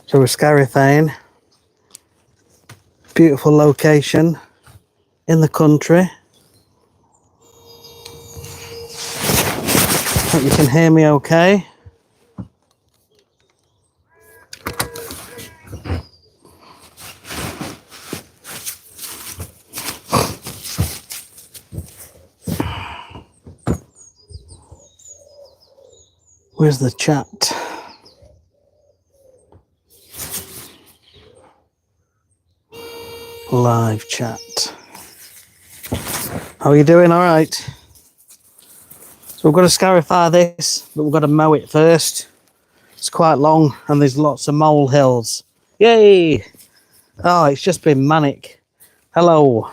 So we're Scarifying. Beautiful location in the country. Hope you can hear me okay. Where's the chat? Live chat. How are you doing? All right. So we've got to scarify this, but we've got to mow it first. It's quite long and there's lots of mole hills. Yay! Oh, it's just been manic. Hello.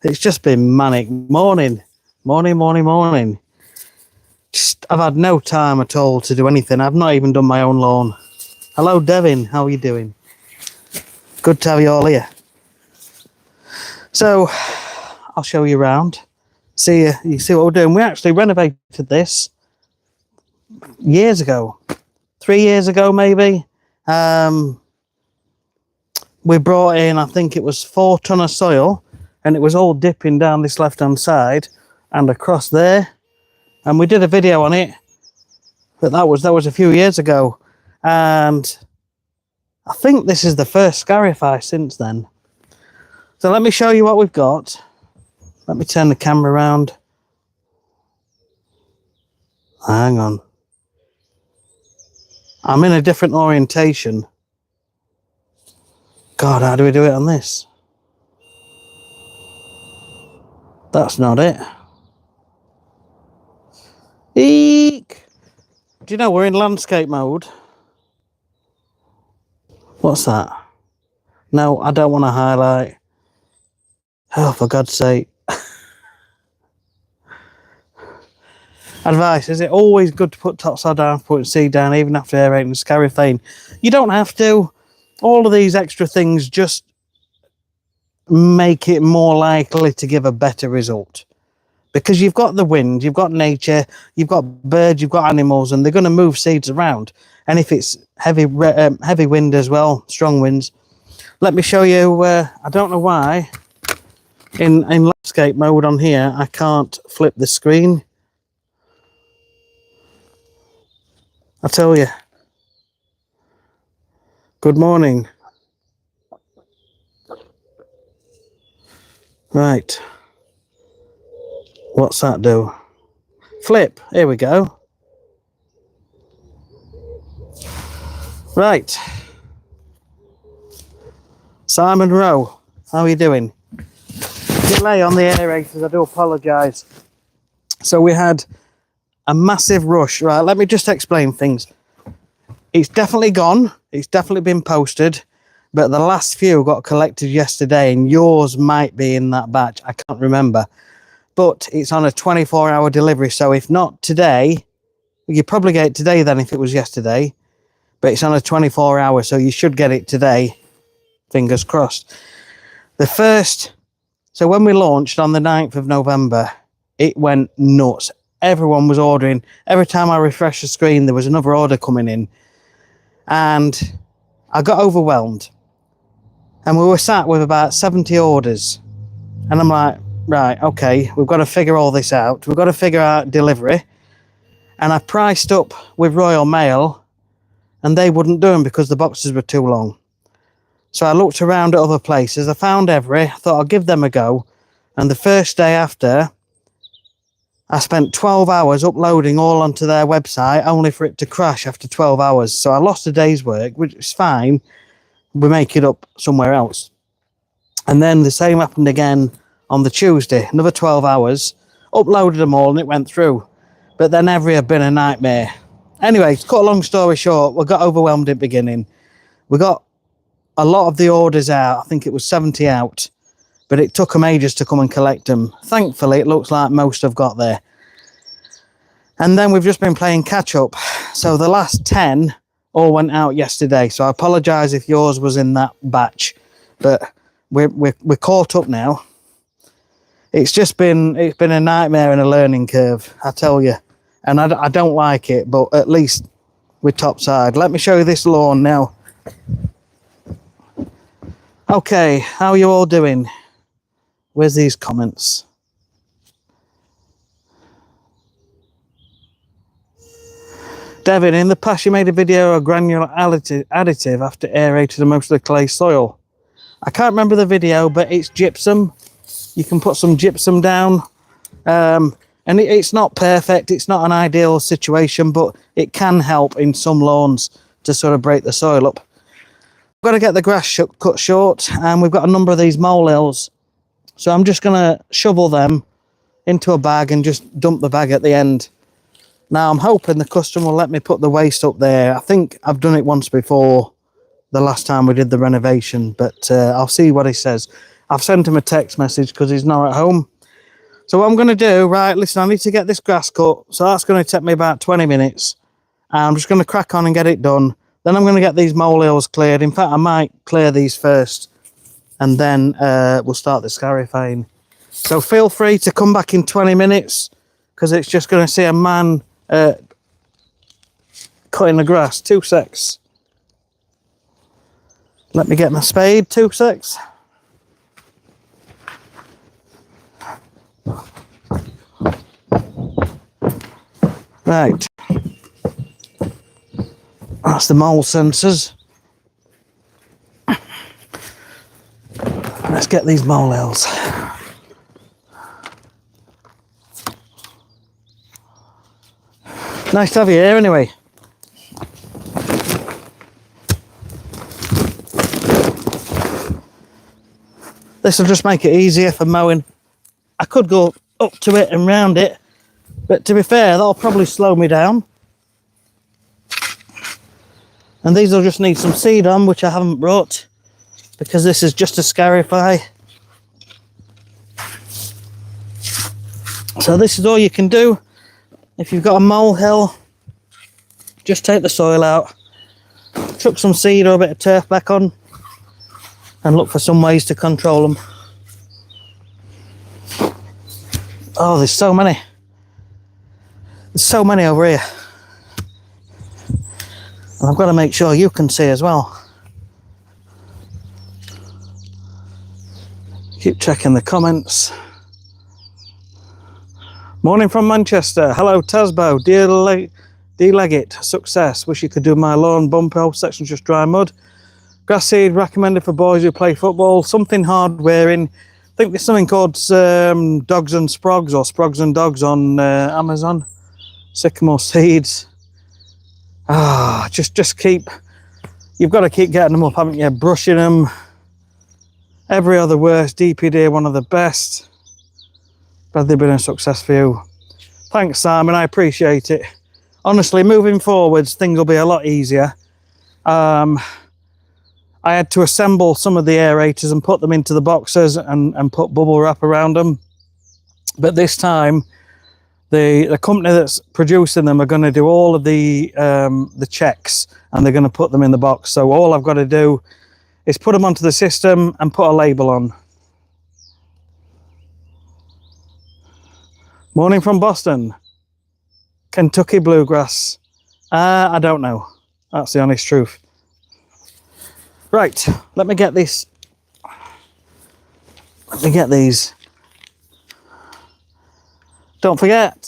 It's just been manic. Morning. Morning. I've had no time at all to do anything. I've not even done my own lawn. Hello, Devin. How are you doing? Good to have you all here. So, I'll show you around. You see what we're doing. We actually renovated this years ago. 3 years ago, maybe. We brought in, I think it was 4 ton of soil, and it was all dipping down this left-hand side and across there. And we did a video on it, but that was a few years ago. And I think this is the first Scarify since then. So let me show you what we've got. Let me turn the camera around. Hang on. I'm in a different orientation. God, how do we do it on this? That's not it. Eek! Do you know we're in landscape mode? What's that? No, I don't want to highlight. Oh, for God's sake. Advice, is it always good to put topsoil down, put seed down, even after aerating and scarifying? You don't have to. All of these extra things just make it more likely to give a better result. Because you've got the wind, you've got nature, you've got birds, you've got animals, and they're going to move seeds around. And if it's heavy wind as well, strong winds. Let me show you, I don't know why, in landscape mode on here, I can't flip the screen. I tell you. Good morning. Right. What's that do? Flip. Here we go. Right. Simon Rowe, how are you doing? Delay on the aerators, I do apologise. So we had a massive rush. Right, let me just explain things. It's definitely gone. It's definitely been posted. But the last few got collected yesterday, and yours might be in that batch. I can't remember. But it's on a 24-hour delivery. So if not today, you probably get it today then if it was yesterday. But it's on a 24-hour, so you should get it today. Fingers crossed. So when we launched on the 9th of November, it went nuts. Everyone was ordering. Every time I refreshed the screen, there was another order coming in. And I got overwhelmed. And we were sat with about 70 orders. And I'm like, right, okay, we've got to figure all this out. We've got to figure out delivery. And I priced up with Royal Mail, and they wouldn't do them because the boxes were too long. So I looked around at other places. I found Every. I thought I'll give them a go. And the first day after, I spent 12 hours uploading all onto their website, only for it to crash after 12 hours. So I lost a day's work, which is fine. We make it up somewhere else. And then the same happened again on the Tuesday. Another 12 hours. Uploaded them all and it went through. But then Every had been a nightmare. Anyway, to cut a long story short, we got overwhelmed at the beginning. We got a lot of the orders out. I think it was 70 out. But it took them ages to come and collect them. Thankfully, it looks like most have got there. And then we've just been playing catch up. So the last 10 all went out yesterday. So I apologise if yours was in that batch. But we're caught up now. It's been a nightmare and a learning curve, I tell you. And I don't like it, but at least we're topside. Let me show you this lawn now. Okay, how are you all doing? Where's these comments? Devin, in the past you made a video of granular additive after aerated most of the clay soil. I can't remember the video, but it's gypsum. You can put some gypsum down. And it's not perfect, it's not an ideal situation, but it can help in some lawns to sort of break the soil up. I've got to get the grass cut short, and we've got a number of these molehills. So I'm just going to shovel them into a bag and just dump the bag at the end. Now I'm hoping the customer will let me put the waste up there. I think I've done it once before, the last time we did the renovation, but I'll see what he says. I've sent him a text message because he's not at home. So what I'm going to do, right, listen, I need to get this grass cut. So that's going to take me about 20 minutes. I'm just going to crack on and get it done. Then I'm going to get these molehills cleared. In fact, I might clear these first, and then we'll start the scarifying. So feel free to come back in 20 minutes, because it's just going to see a man cutting the grass. 2 secs. Let me get my spade. 2 secs. Right. That's the mole sensors. Let's get these molehills. Nice to have you here anyway. This will just make it easier for mowing. I could go up to it and round it, but to be fair, that'll probably slow me down. And these will just need some seed on, which I haven't brought, because this is just a scarify. So this is all you can do. If you've got a molehill, just take the soil out, chuck some seed or a bit of turf back on, and look for some ways to control them. Oh, there's so many. There's so many over here. And I've got to make sure you can see as well. Keep checking the comments. Morning from Manchester. Hello, Tasbo. Dear Leggett, success. Wish you could do my lawn bump out section, just dry mud. Grass seed recommended for boys who play football. Something hard wearing. I think there's something called Dogs and Sprogs, or Sprogs and Dogs on Amazon. Sycamore seeds. Just keep, you've got to keep getting them up, haven't you? Brushing them. Every other worst. DPD, one of the best. Glad they've been a success for you. Thanks, Simon, I appreciate it. Honestly, moving forwards, things will be a lot easier. I had to assemble some of the aerators and put them into the boxes and put bubble wrap around them. But this time, the company that's producing them are going to do all of the checks, and they're going to put them in the box. So all I've got to do is put them onto the system and put a label on. Morning from Boston. Kentucky bluegrass. I don't know. That's the honest truth. Right, let me get this. Let me get these. Don't forget,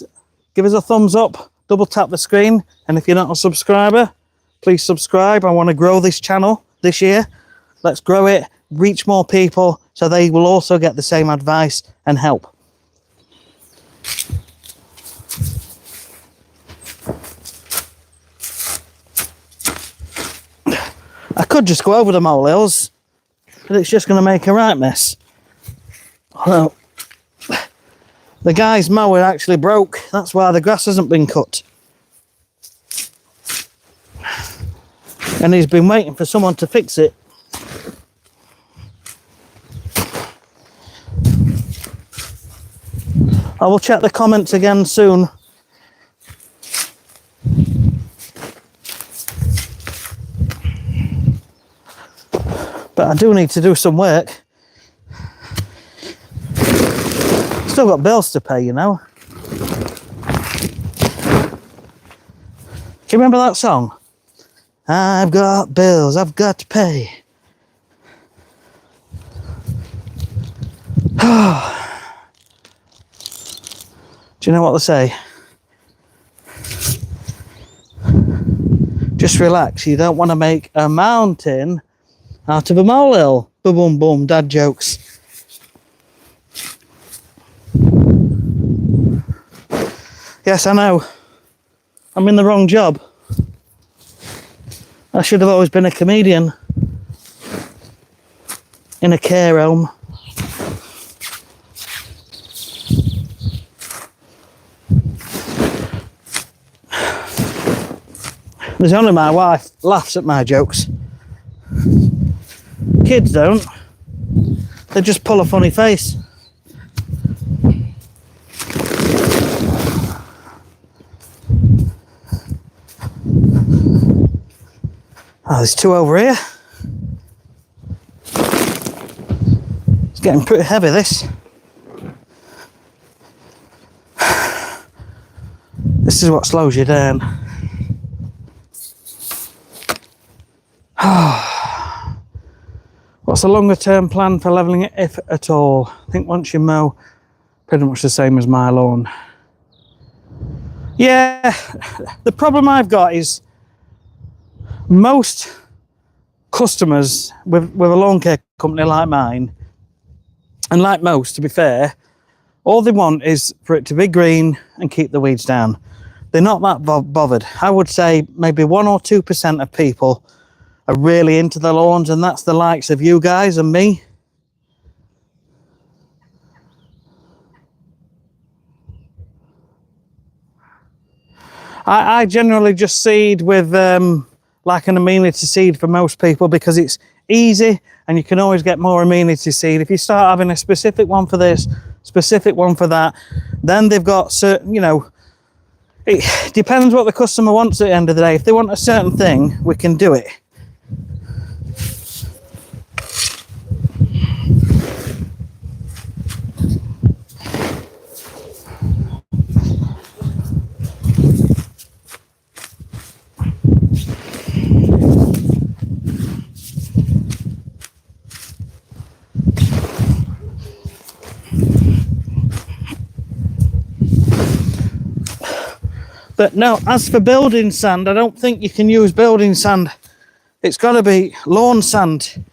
give us a thumbs up, double tap the screen, and if you're not a subscriber, please subscribe. I want to grow this channel this year. Let's grow it, reach more people, so they will also get the same advice and help. I could just go over the molehills, but it's just going to make a right mess. Although, the guy's mower actually broke. That's why the grass hasn't been cut. And he's been waiting for someone to fix it. I will check the comments again soon. But I do need to do some work. Still got bills to pay, you know. Can you remember that song? I've got bills I've got to pay. Do you know what they say? Just relax. You don't want to make a mountain out of a molehill. Boom, boom, boom. Dad jokes. Yes, I know. I'm in the wrong job. I should have always been a comedian in a care home. There's only my wife laughs at my jokes. Kids don't. They just pull a funny face. Oh, there's two over here. It's getting pretty heavy, this. This is what slows you down. What's the longer term plan for levelling it, if at all? I think once you mow, pretty much the same as my lawn. Yeah, the problem I've got is most customers with a lawn care company like mine, and like most, to be fair, all they want is for it to be green and keep the weeds down. They're not that bothered. I would say maybe 1 or 2% of people are really into the lawns, and that's the likes of you guys and me. I generally just seed with like an amenity seed for most people, because it's easy and you can always get more amenity seed. If you start having a specific one for this, specific one for that, then they've got certain, you know, it depends what the customer wants at the end of the day. If they want a certain thing, we can do it. But no, as for building sand, I don't think you can use building sand. It's got to be lawn sand.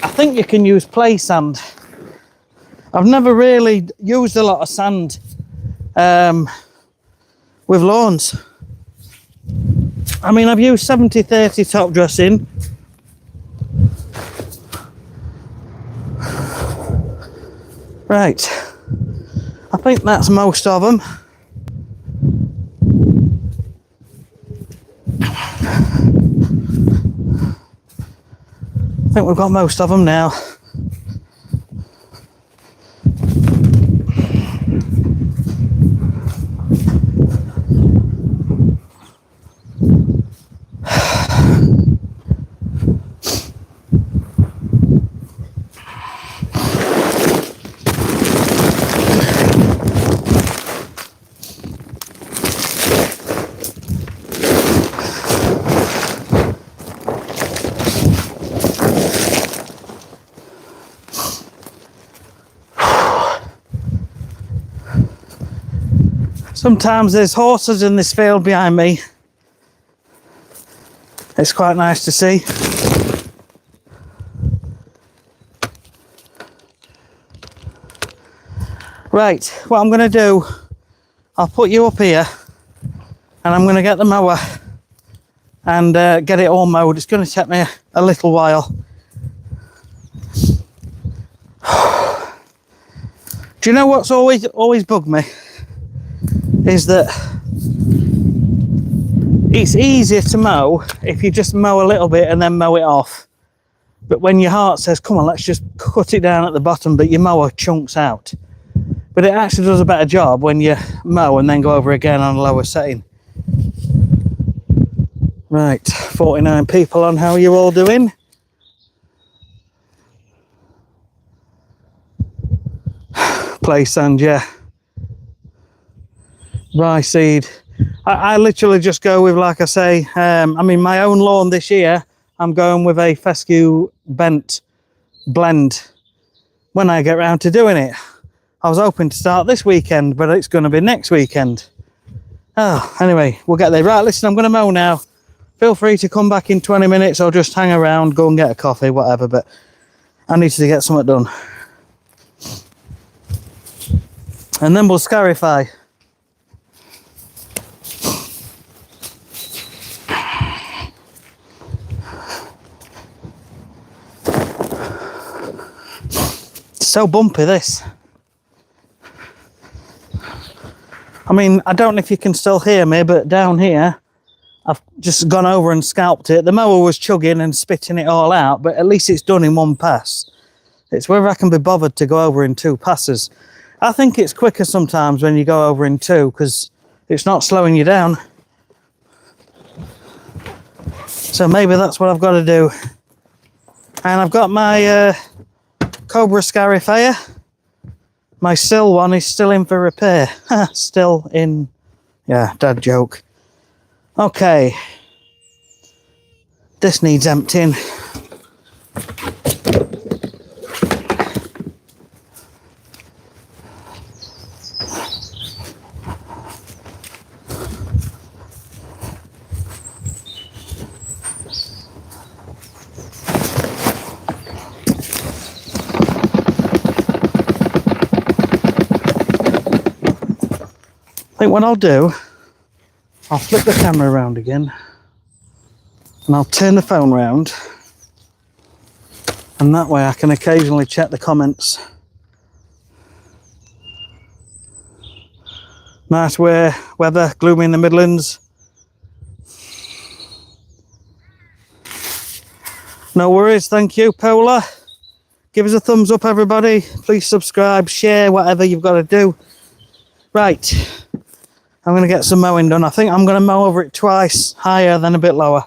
I think you can use play sand. I've never really used a lot of sand with lawns. I mean, I've used 70-30 top dressing. Right. I think that's most of them. I think we've got most of them now. Sometimes there's horses in this field behind me. It's quite nice to see. Right, what I'm going to do, I'll put you up here and I'm going to get the mower and get it all mowed. It's going to take me a little while. Do you know what's always bugged me? Is that it's easier to mow if you just mow a little bit and then mow it off. But when your heart says, come on, let's just cut it down at the bottom, but your mower chunks out. But it actually does a better job when you mow and then go over again on a lower setting. Right, 49 people on. How are you all doing? Play sand, yeah. Rye seed. I literally just go with, like I say, I mean, my own lawn this year, I'm going with a fescue bent blend. when I get round to doing it. I was hoping to start this weekend, but it's going to be next weekend. Oh, anyway, we'll get there. Right, listen, I'm going to mow now. Feel free to come back in 20 minutes or just hang around, go and get a coffee, whatever, but I need to get something done. And then we'll scarify. It's so bumpy, this. I mean, I don't know if you can still hear me, but down here, I've just gone over and scalped it. The mower was chugging and spitting it all out, but at least it's done in one pass. It's whether I can be bothered to go over in 2 passes. I think it's quicker sometimes when you go over in 2 because it's not slowing you down. So maybe that's what I've got to do. And I've got my Cobra scarifier. My sill one is still in for repair. Still in. Yeah, dad joke. Okay. This needs emptying. I think what I'll do, I'll flip the camera around again and I'll turn the phone round, and that way I can occasionally check the comments. Nice weather, gloomy in the Midlands. No worries, thank you, Paula. Give us a thumbs up, everybody. Please subscribe, share, whatever you've got to do. Right. I'm going to get some mowing done. I think I'm going to mow over it twice, higher than a bit lower.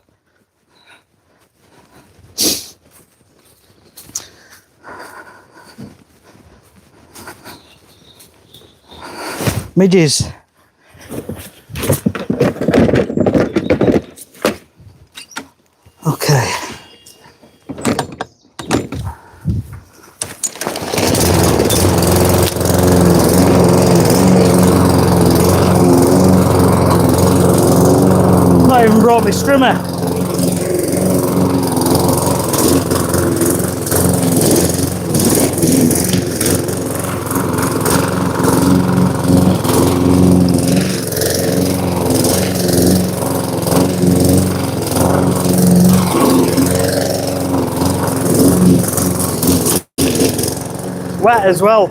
Midges. Okay. Not even brought my strimmer. Wet as well.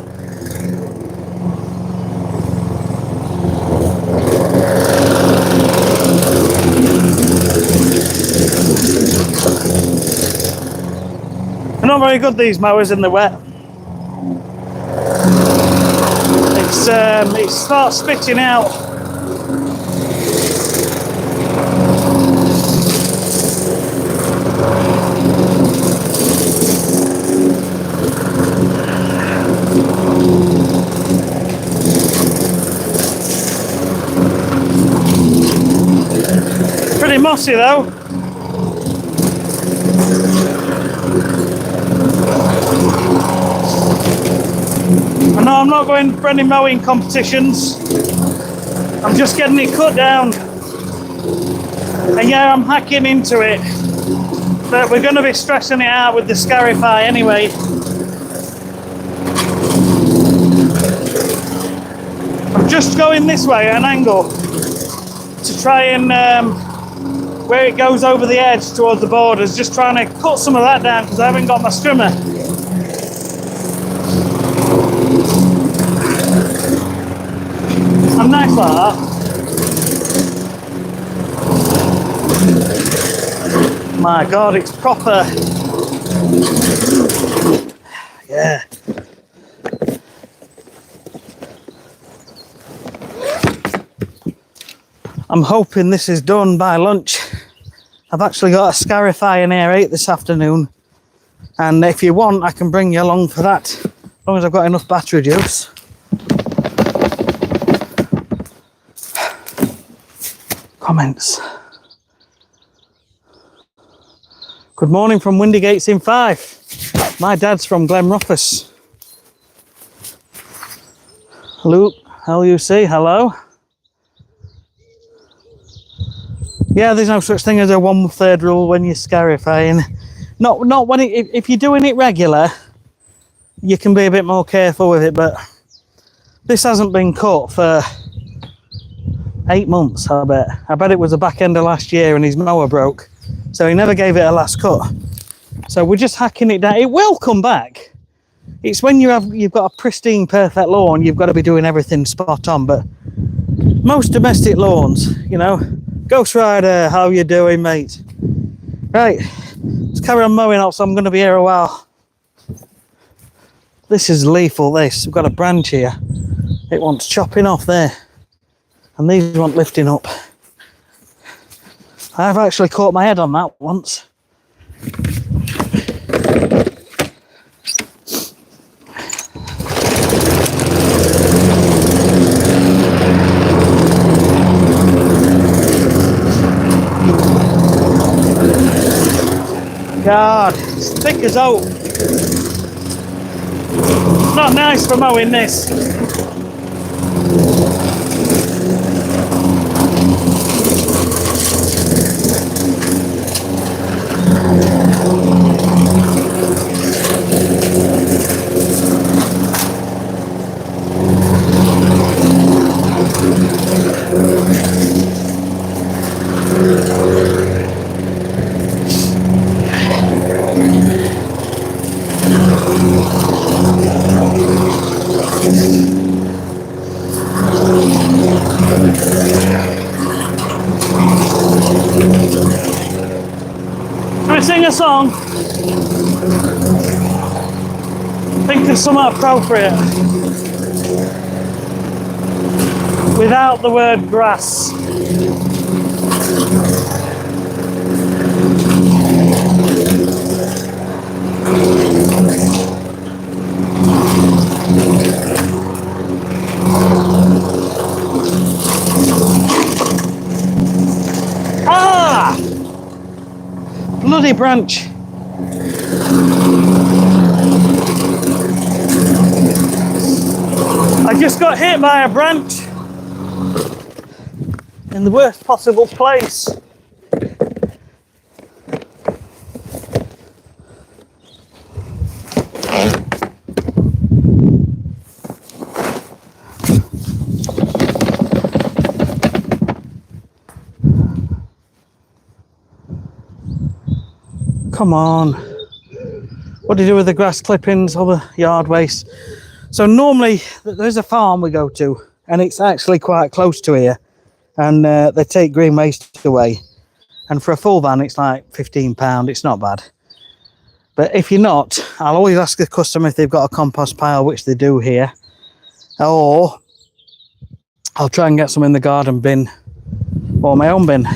They're not very good, these mowers, in the wet. It starts spitting out. Pretty mossy though. I know I'm not going for any mowing competitions. I'm just getting it cut down. And yeah, I'm hacking into it. But we're going to be stressing it out with the Scarify anyway. I'm just going this way at an angle to try and where it goes over the edge towards the borders, just trying to cut some of that down because I haven't got my strimmer. I'm nice like that. My God, it's proper. Yeah. I'm hoping this is done by lunch. I've actually got a Scarifying Air 8 this afternoon, and if you want I can bring you along for that, as long as I've got enough battery juice. Comments. Good morning from Windygates in Fife. My dad's from Glenrothes. Luke, LUC, hello. Yeah, there's no such thing as a 1/3 rule when you're scarifying. Not when if you're doing it regular, you can be a bit more careful with it, but this hasn't been cut for 8 months, I bet. I bet it was the back end of last year and his mower broke, so he never gave it a last cut. So we're just hacking it down. It will come back. It's when you've got a pristine, perfect lawn, you've got to be doing everything spot on. But most domestic lawns, you know. Ghost Rider, how you doing, mate? Right, let's carry on mowing, else I'm going to be here a while. This is lethal, this. We've got a branch here. It wants chopping off there. And these want lifting up. I've actually caught my head on that once. God, it's thick as oak. It's not nice for mowing this. Can I sing a song? Think of something appropriate. Without the word grass. Ah! Bloody branch. I just got hit by a branch in the worst possible place. Come on. What do you do with the grass clippings or the yard waste? So normally there's a farm we go to and it's actually quite close to here, and they take green waste away, and for a full van it's like £15. It's not bad. But if you're not, I'll always ask the customer if they've got a compost pile, which they do here, or I'll try and get some in the garden bin or my own bin.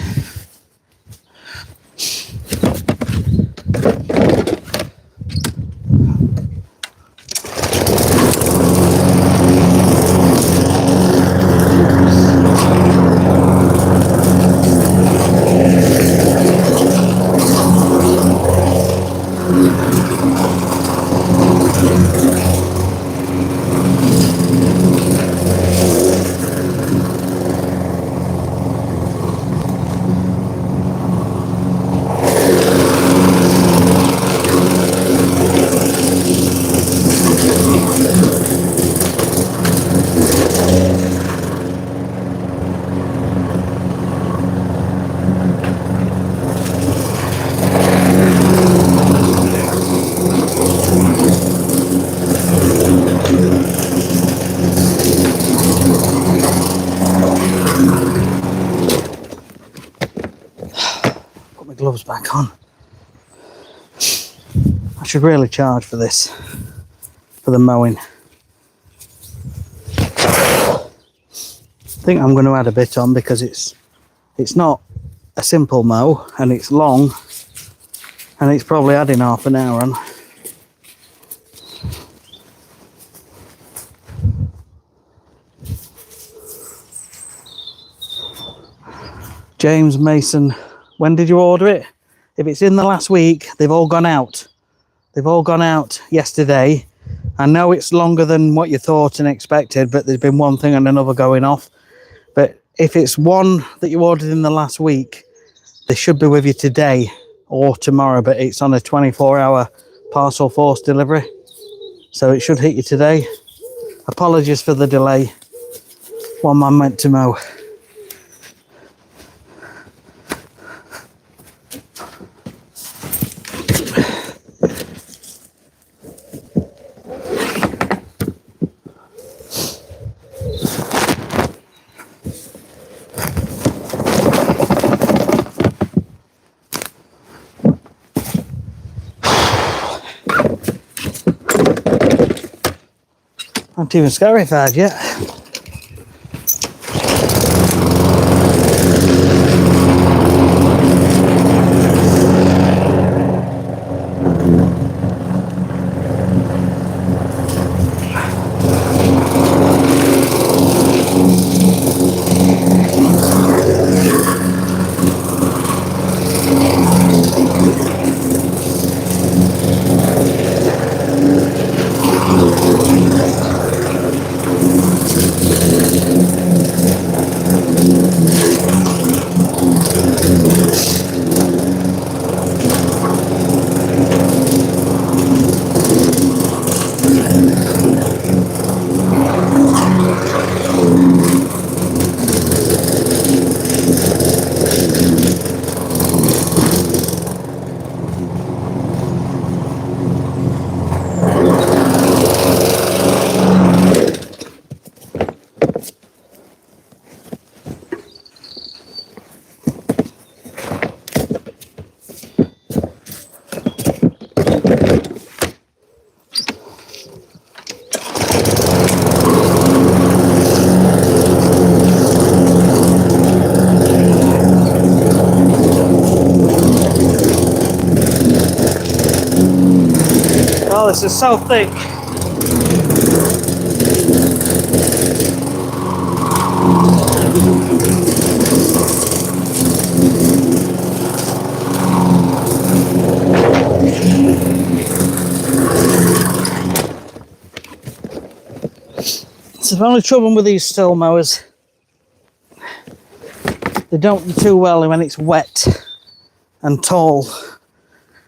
Gloves back on. I should really charge for this, for the mowing. I think I'm going to add a bit on because it's not a simple mow and it's long, and it's probably adding half an hour on. James Mason, when did you order it? If it's in the last week, they've all gone out. They've all gone out yesterday, I know it's longer than what you thought and expected, but there's been one thing and another going off. But if it's one that you ordered in the last week, they should be with you today or tomorrow, but it's on a 24-hour parcel force delivery. So it should hit you today. Apologies for the delay. One man went to mow. Not even scarified yet. Oh, this is so thick. So the only trouble with these steel mowers, they don't do too well when it's wet and tall.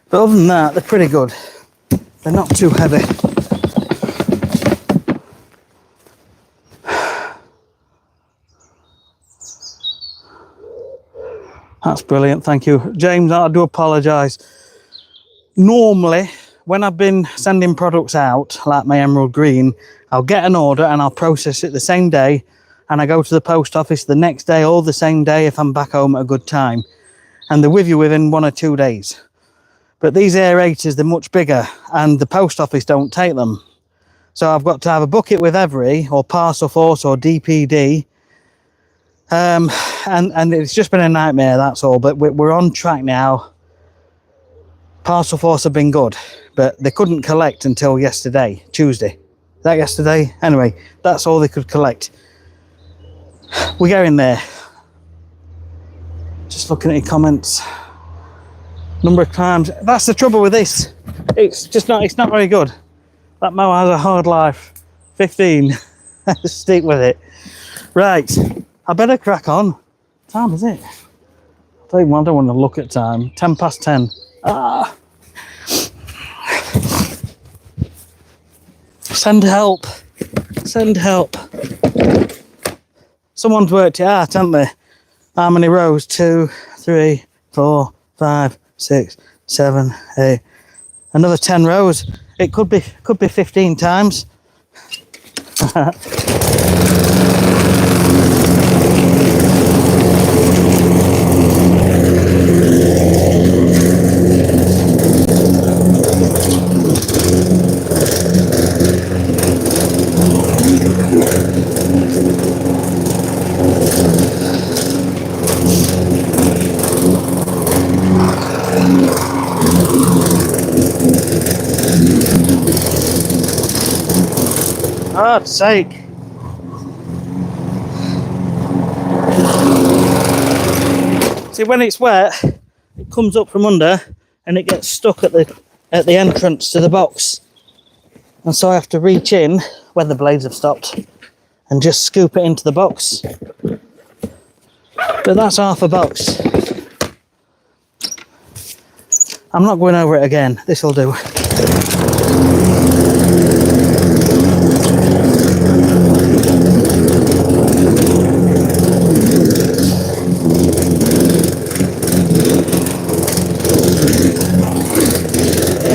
But other than that, they're pretty good. They're not too heavy. That's brilliant, thank you. James, I do apologise. Normally, when I've been sending products out, like my emerald green, I'll get an order and I'll process it the same day, and I go to the post office the next day or the same day if I'm back home at a good time. And they're with you within 1 or 2 days. But these aerators, they're much bigger and the post office don't take them. So I've got to have a bucket with Every or Parcel Force or DPD. And it's just been a nightmare, that's all. But we're on track now. Parcel Force have been good, but they couldn't collect until yesterday, Tuesday. Is that yesterday? Anyway, that's all they could collect. We're getting there. Just looking at your comments. Number of times. That's the trouble with this. It's not very good. That mower has a hard life. 15. Stick with it. Right. I better crack on. What time is it? I don't want to look at time. 10 past 10. Ah. Send help. Send help. Someone's worked it out, haven't they? How many rows? 2, 3, 4, 5, 6, 7, 8. Another 10 rows. It could be 15 times. God's sake. See, when it's wet, it comes up from under and it gets stuck at the entrance to the box. And so I have to reach in where the blades have stopped and just scoop it into the box. But that's half a box. I'm not going over it again. This will do.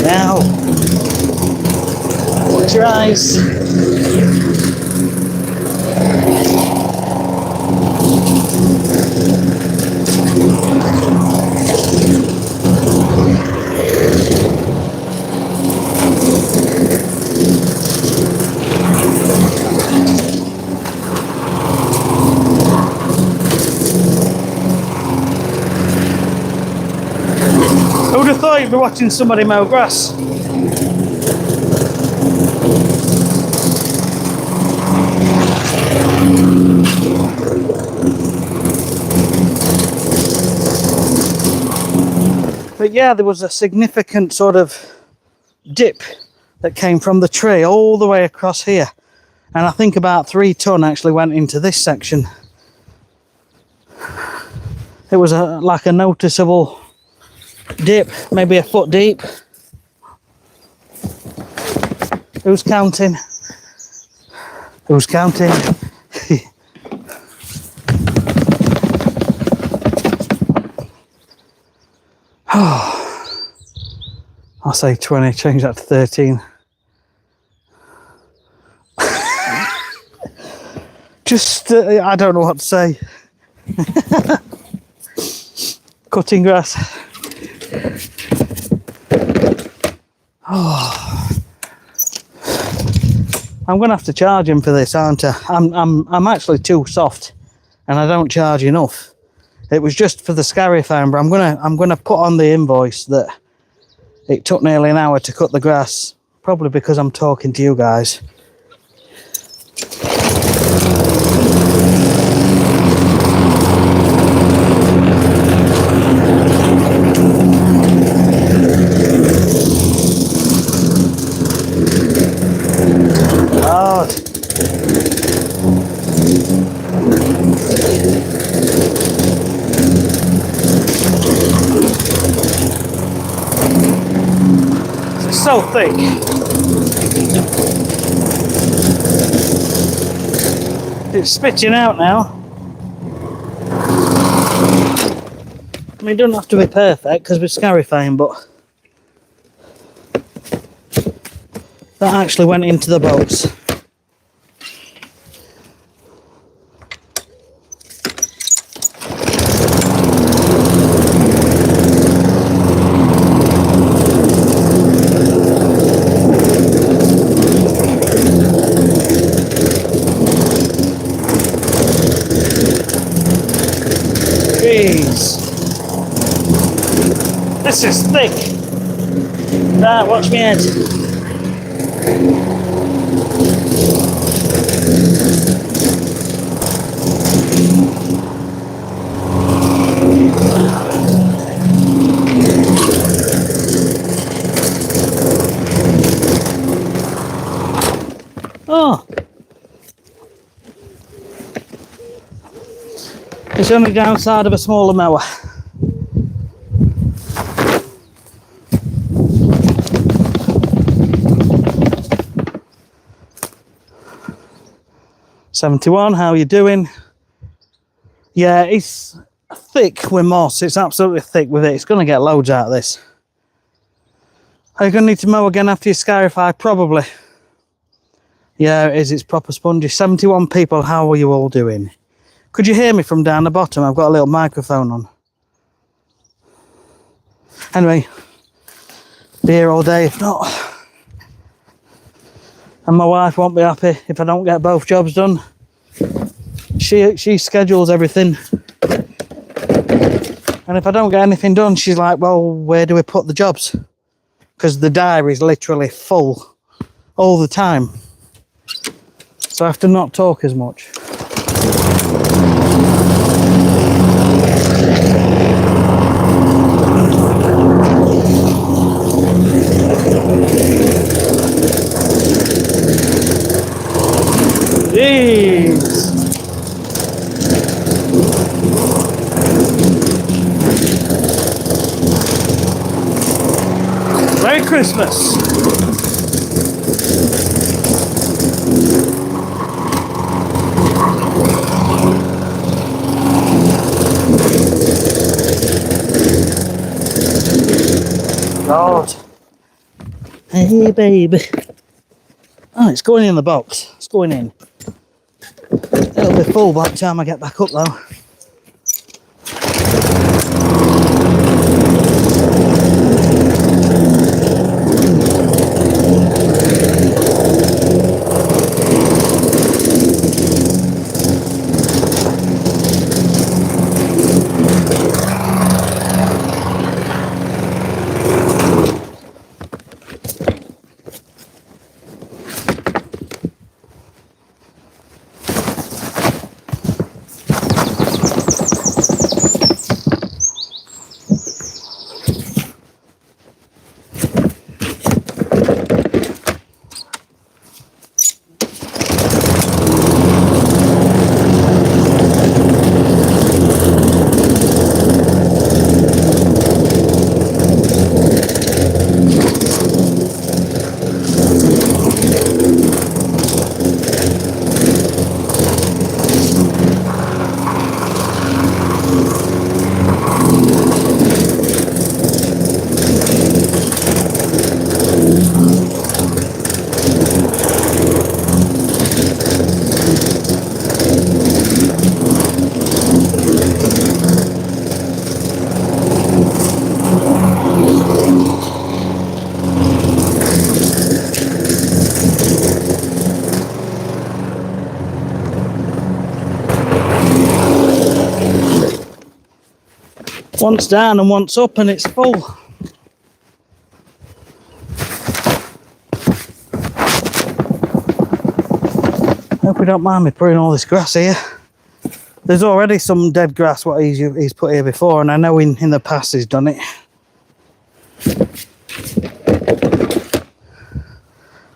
Now, watch your eyes. I would have thought you'd be watching somebody mow grass. But yeah, there was a significant sort of dip that came from the tree all the way across here. And I think about 3 ton actually went into this section. It was like a noticeable dip, maybe a foot deep. Who's counting? Who's counting? I'll say 20, change that to 13. Just, I don't know what to say. Cutting grass. Oh. I'm gonna have to charge him for this, aren't I? I'm actually too soft, and I don't charge enough. It was just for the scarifier, but I'm gonna put on the invoice that it took nearly an hour to cut the grass, probably because I'm talking to you guys. Oh. It's so thick. It's spitting out now. I mean, it doesn't have to be perfect because we're scarifying, but that actually went into the box. Jeez. This is thick. Right, watch me head. Oh. It's only downside of a smaller mower. $71, how are you doing? Yeah, it's thick with moss. It's absolutely thick with it. It's going to get loads out of this. Are you going to need to mow again after you scarify? Probably. Yeah, it is. It's proper spongy. 71 people, how are you all doing? Could you hear me from down the bottom? I've got a little microphone on. Anyway, be here all day if not. And my wife won't be happy if I don't get both jobs done. She schedules everything. And if I don't get anything done, she's like, well, where do we put the jobs? Because the diary is literally full all the time. So I have to not talk as much. Jeez. Merry Christmas. God. Hey, baby. Oh, it's going in the box. It's going in. It'll be full by the time I get back up, though. Once down and once up and it's full. Hope you don't mind me putting all this grass here. There's already some dead grass what he's put here before, and I know in the past he's done it.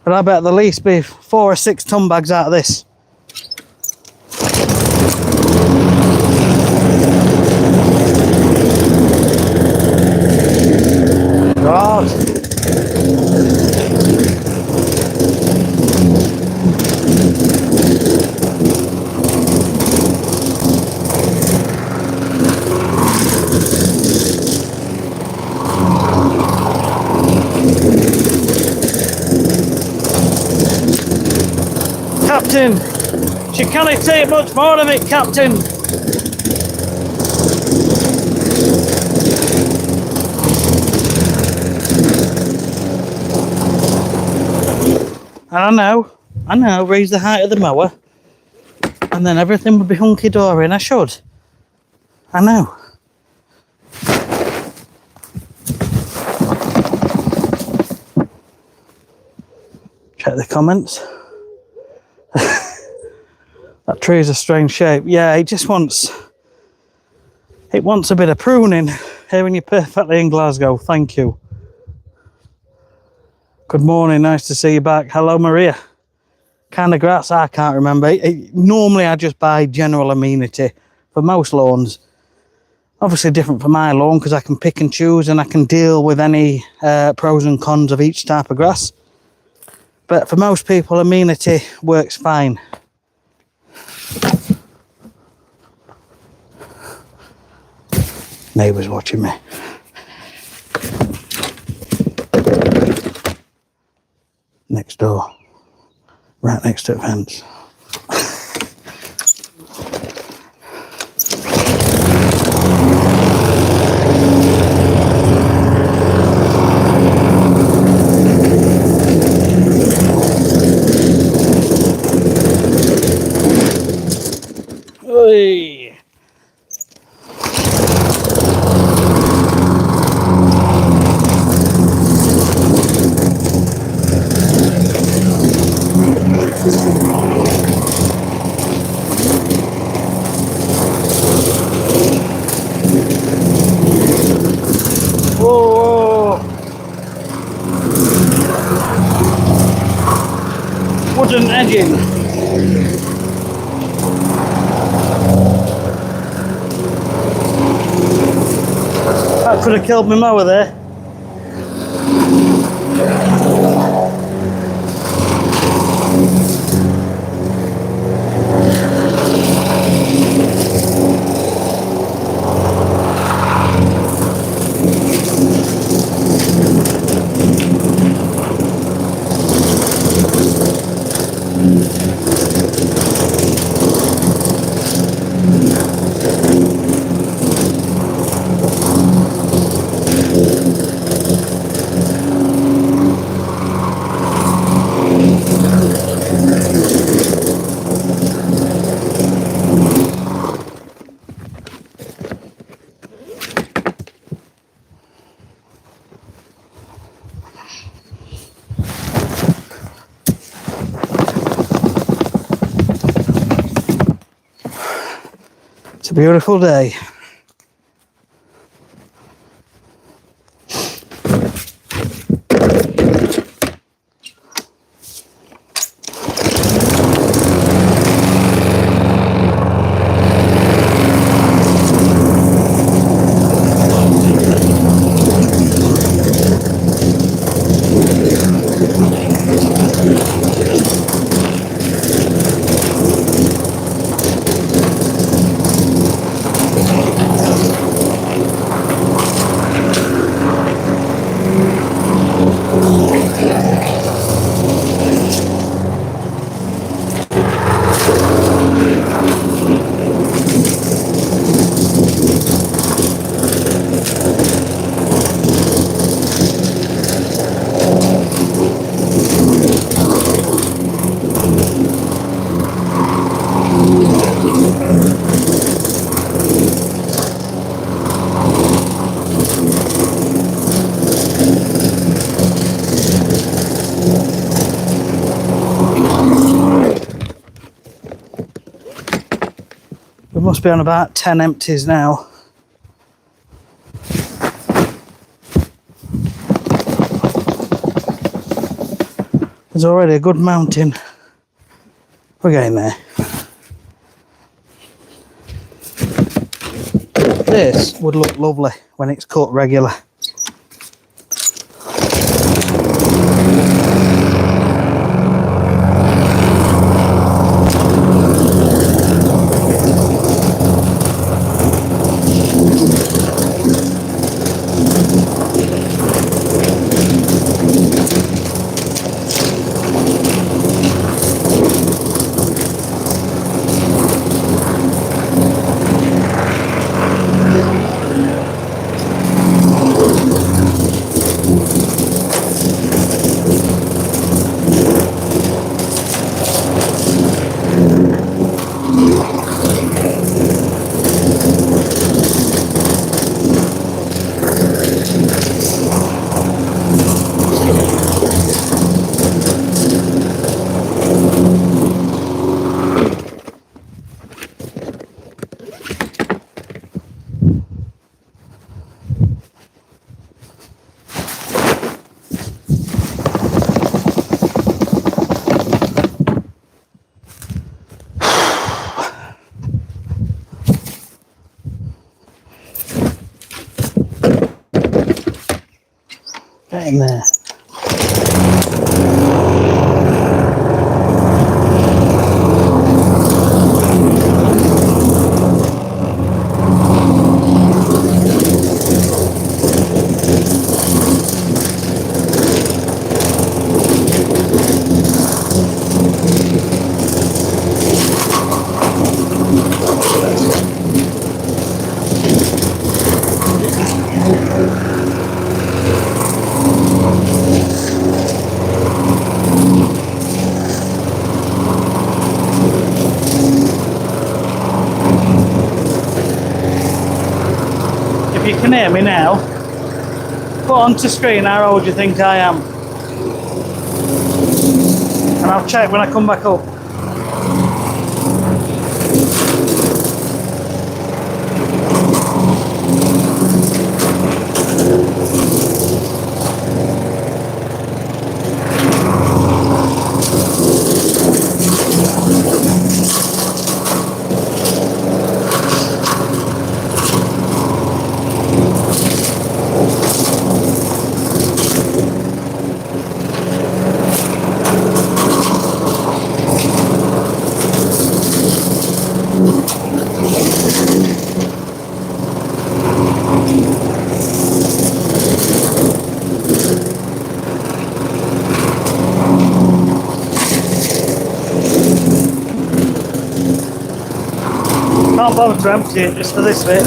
But I bet at the least be 4 or 6 ton bags out of this. God. Captain, she can't take much more of it, Captain. And I know, raise the height of the mower, and then everything would be hunky-dory, and I should. I know. Check the comments. That tree is a strange shape. Yeah, it just wants... It wants a bit of pruning. Hearing you perfectly in Glasgow, thank you. Good morning, nice to see you back. Hello, Maria. Kind of grass, I can't remember. Normally, I just buy general amenity for most lawns. Obviously different for my lawn because I can pick and choose and I can deal with any pros and cons of each type of grass. But for most people, amenity works fine. Neighbours watching me. Next door, right next to the fence. Oi. Whoa. Wooden edging. Could have killed my mower there. It's a beautiful day. We must be on about 10 empties now. There's already a good mountain. We're getting there. This would look lovely when it's cut regular. Get in there. If you can hear me now, put onto screen how old you think I am. And I'll check when I come back up. can't bother to empty it just for this bit.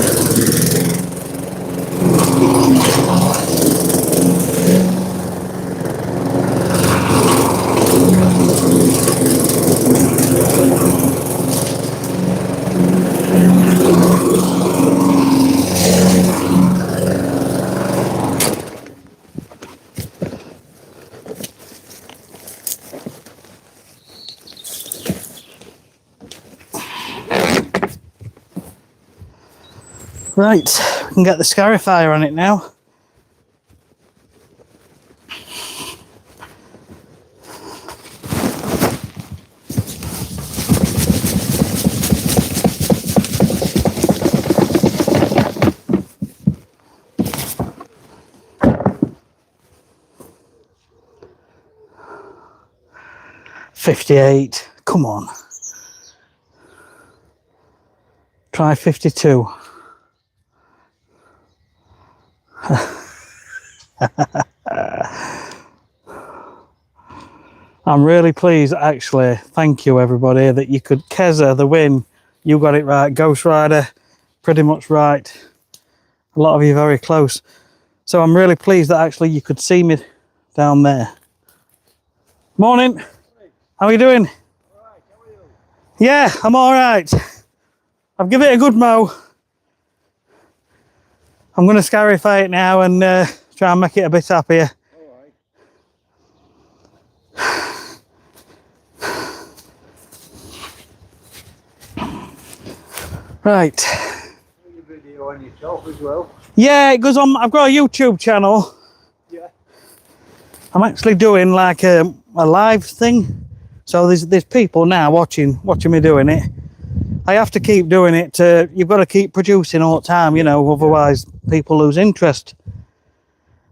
Right, we can get the scarifier on it now. $58, come on. Try 52. I'm really pleased, actually. Thank you, everybody, that you could Keza the win. You got it right. Ghost Rider, pretty much right. A lot of you very close. So I'm really pleased that actually you could see me down there. Morning. Hey. How are you doing? All right, how are you? Yeah, I'm all right. I've given it a good mow. I'm going to scarify it now and try and make it a bit happier. Right. Your video on yourself as well. Yeah, it goes on. I've got a YouTube channel. Yeah. I'm actually doing like a live thing. So there's people now watching me doing it. I have to keep doing it. You've got to keep producing all the time, you know, otherwise people lose interest.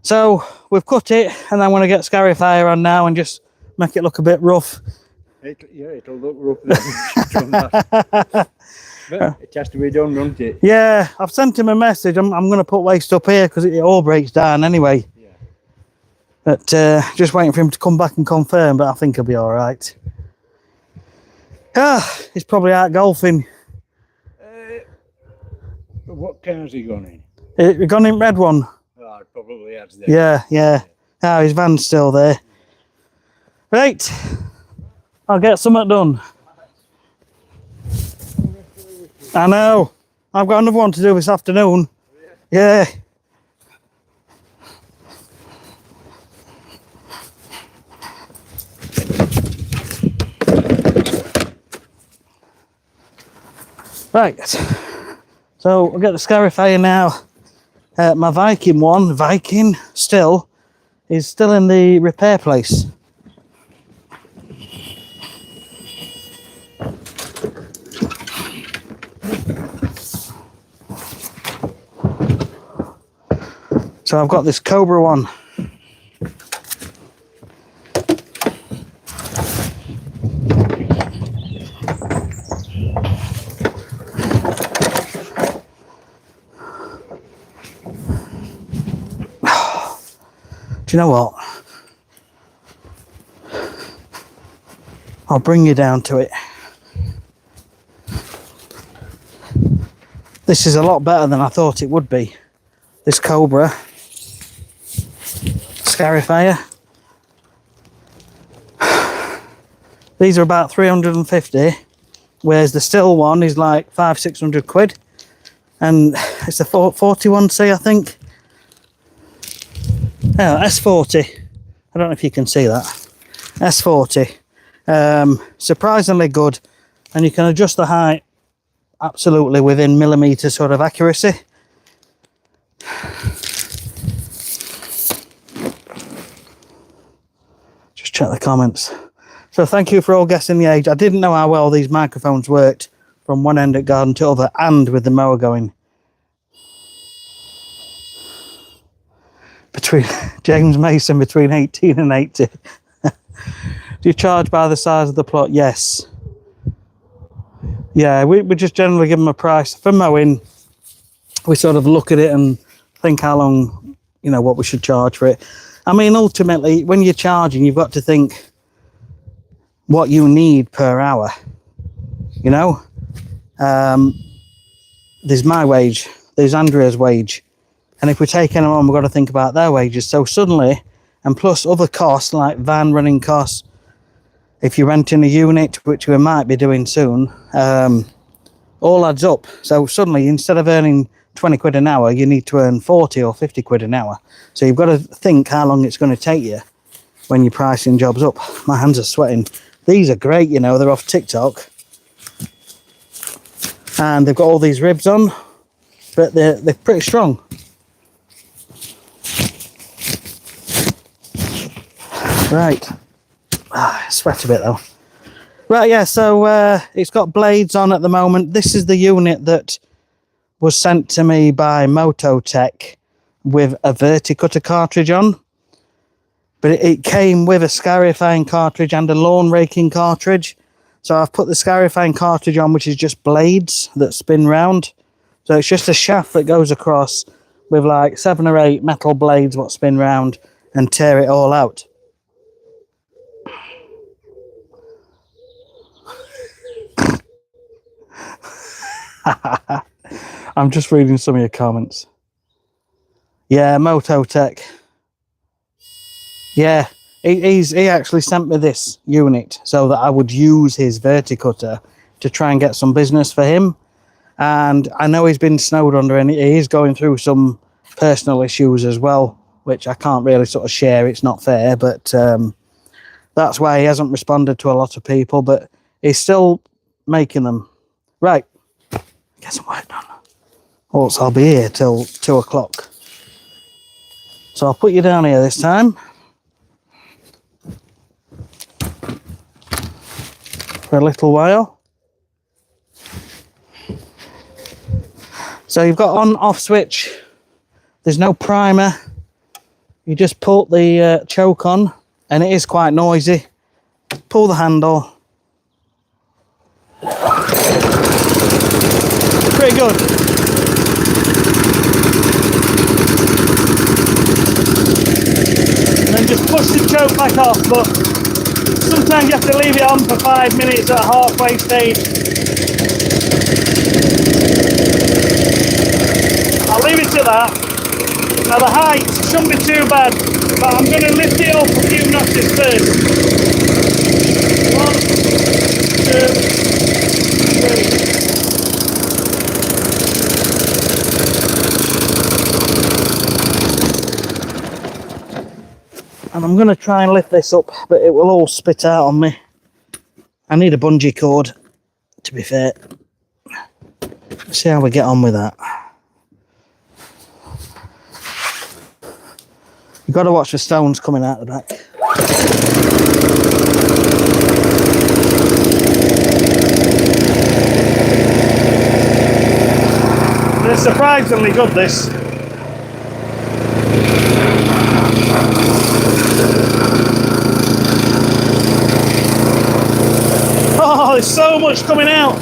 So we've cut it, and I'm going to get scarifier on now and just make it look a bit rough. It'll look rough. But it has to be done, doesn't it? Yeah, I've sent him a message. I'm going to put waste up here because it all breaks down anyway. Yeah. But just waiting for him to come back and confirm, but I think he'll be all right. He's probably out golfing. What car has he gone in? He gone in red one. Oh, it probably has then. Yeah. Oh, his van's still there. Right, I'll get something done. I know. I've got another one to do this afternoon. Yeah. Right. So we'll get the scarifier now. My Viking still, is still in the repair place. So I've got this Cobra one. Do you know what? I'll bring you down to it. This is a lot better than I thought it would be. This Cobra scarifier. These are about 350, whereas the still one is like 500-600 quid, and it's a 41C, I think. Oh, S40. I don't know if you can see that. S40. Surprisingly good, and you can adjust the height absolutely within millimetre sort of accuracy. Just check the comments. So thank you for all guessing the age. I didn't know how well these microphones worked from one end of garden to other, and with the mower going. Between James Mason, between 18 and 80. Do you charge by the size of the plot? Yes. Yeah, we just generally give them a price. For mowing, we sort of look at it and think how long, you know, what we should charge for it. I mean, ultimately, when you're charging, you've got to think what you need per hour, you know? there's my wage, there's Andrea's wage. And if we take anyone on, we've got to think about their wages. So suddenly, and plus other costs like van running costs, if you're renting a unit, which we might be doing soon, all adds up. So suddenly, instead of earning 20 quid an hour, you need to earn 40 or 50 quid an hour. So you've got to think how long it's going to take you when you're pricing jobs up. My hands are sweating. These are great, you know, they're off TikTok. And they've got all these ribs on, but they're pretty strong. Right. Sweat a bit though. Right, yeah, so it's got blades on at the moment. This is the unit that was sent to me by Mototech with a Verticutter cartridge on. But it came with a Scarifying cartridge and a lawn raking cartridge. So I've put the Scarifying cartridge on, which is just blades that spin round. So it's just a shaft that goes across with like 7 or 8 metal blades what spin round and tear it all out. I'm just reading some of your comments. Yeah, Mototech. Yeah, he actually sent me this unit so that I would use his Verticutter to try and get some business for him. And I know he's been snowed under and he is going through some personal issues as well, which I can't really sort of share. It's not fair, but that's why he hasn't responded to a lot of people, but he's still making them. Right, get some work done. Or else I'll be here till 2 o'clock. So I'll put you down here this time. For a little while. So you've got on off switch. There's no primer. You just pull the choke on and it is quite noisy. Pull the handle. Pretty good. And then just push the choke back off, but sometimes you have to leave it on for 5 minutes at a halfway stage. I'll leave it to that. Now the height shouldn't be too bad, but I'm going to lift it up a few notches first. 1, 2, 3. And I'm going to try and lift this up, but it will all spit out on me. I need a bungee cord, to be fair. Let's see how we get on with that. You've got to watch the stones coming out the back. But it's surprisingly good, this. Oh, there's so much coming out.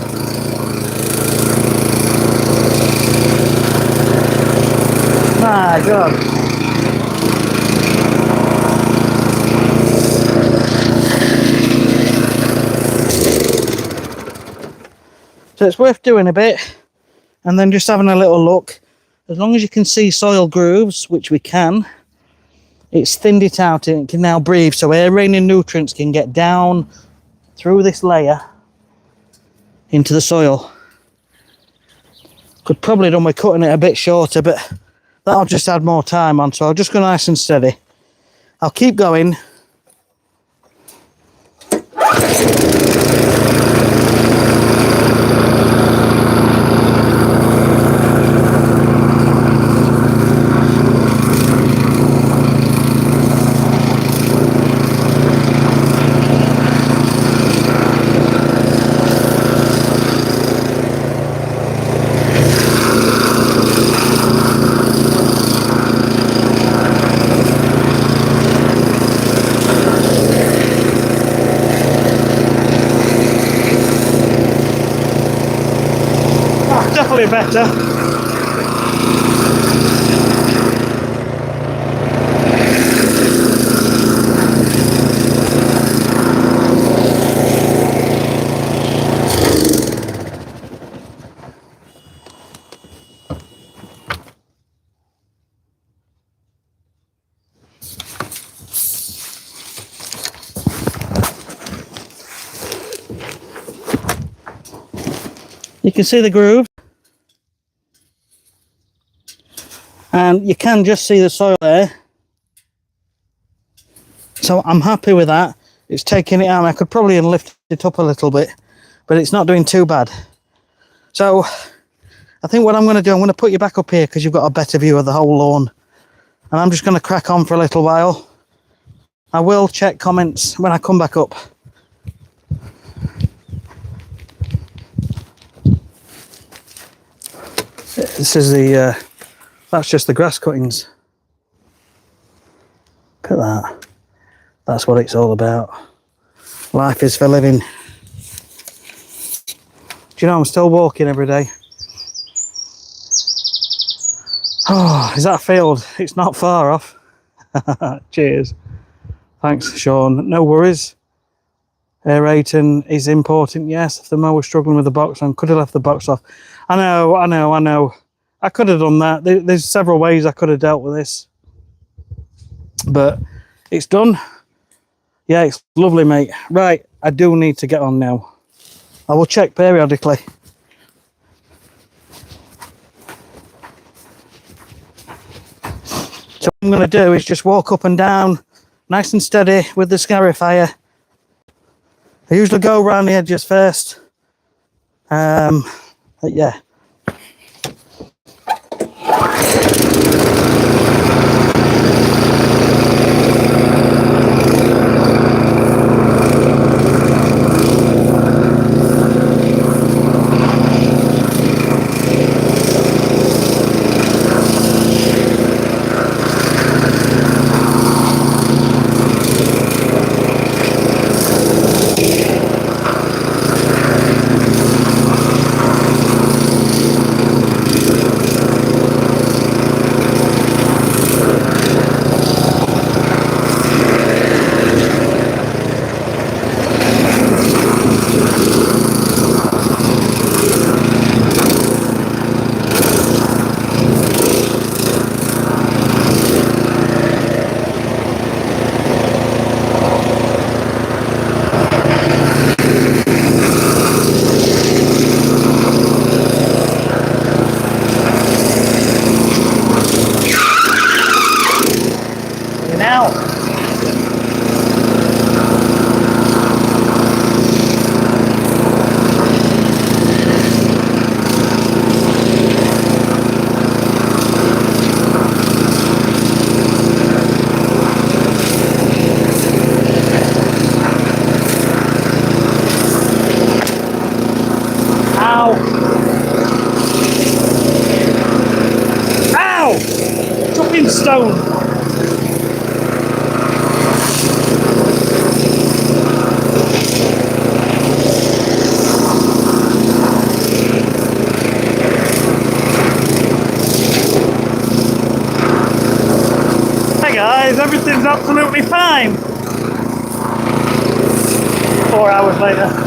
My God. So it's worth doing a bit and then just having a little look. As long as you can see soil grooves, which we can, it's thinned it out and it can now breathe. So aerating nutrients can get down through this layer into the soil. Could probably done with cutting it a bit shorter, but that'll just add more time on. So I'll just go nice and steady. I'll keep going. Definitely better. You can see the groove. And you can just see the soil there. So I'm happy with that. It's taking it out. I could probably lift it up a little bit, but it's not doing too bad. So I think what I'm going to do, I'm going to put you back up here because you've got a better view of the whole lawn. And I'm just going to crack on for a little while. I will check comments when I come back up. This is the, that's just the grass cuttings. Look at that. That's what it's all about. Life is for living. Do you know, I'm still walking every day. Oh, is that a field? It's not far off. Cheers. Thanks, Sean. No worries. Aerating is important, yes. If the mower's struggling with the box, I could have left the box off. I know. I could have done that. There's several ways I could have dealt with this. But it's done. Yeah, it's lovely, mate. Right, I do need to get on now. I will check periodically. So what I'm going to do is just walk up and down, nice and steady with the scarifier. I usually go around the edges first. But yeah. Stone. Hey guys, everything's absolutely fine. 4 hours later.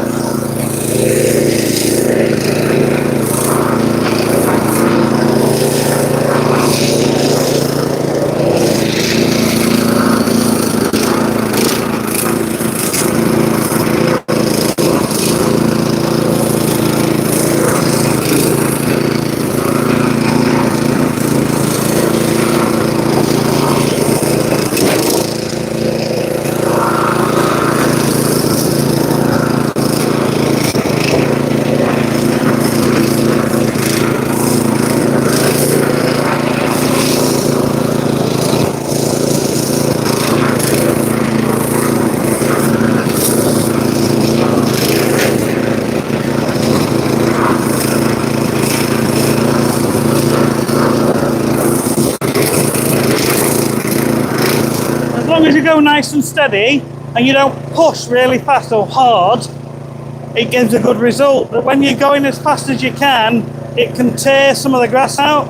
As long as you go nice and steady and you don't push really fast or hard, it gives a good result. But when you're going as fast as you can, it can tear some of the grass out.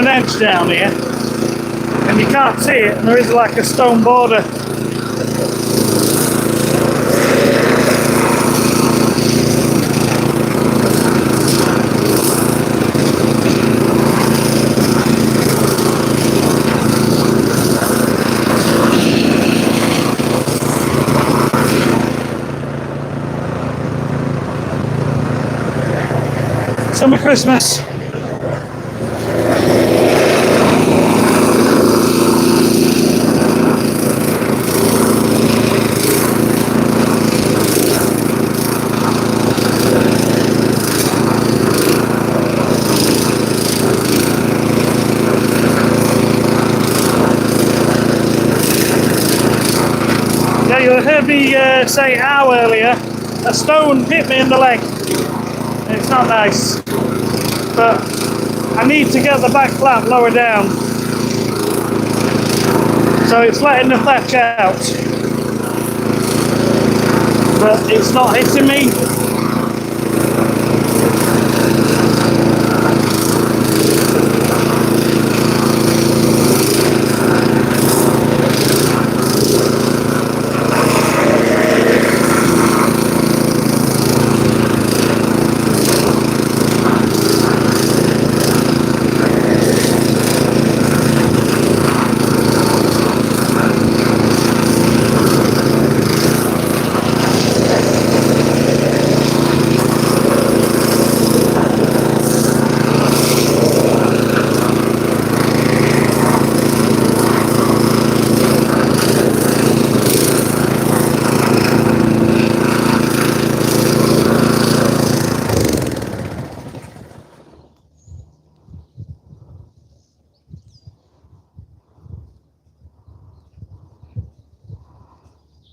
an edge down here, and you can't see it, and there is like a stone border. Summer Christmas. Yeah, you heard me say ow earlier. A stone hit me in the leg. It's not nice, but I need to get the back flap lower down, so it's letting the thatch out, but it's not hitting me.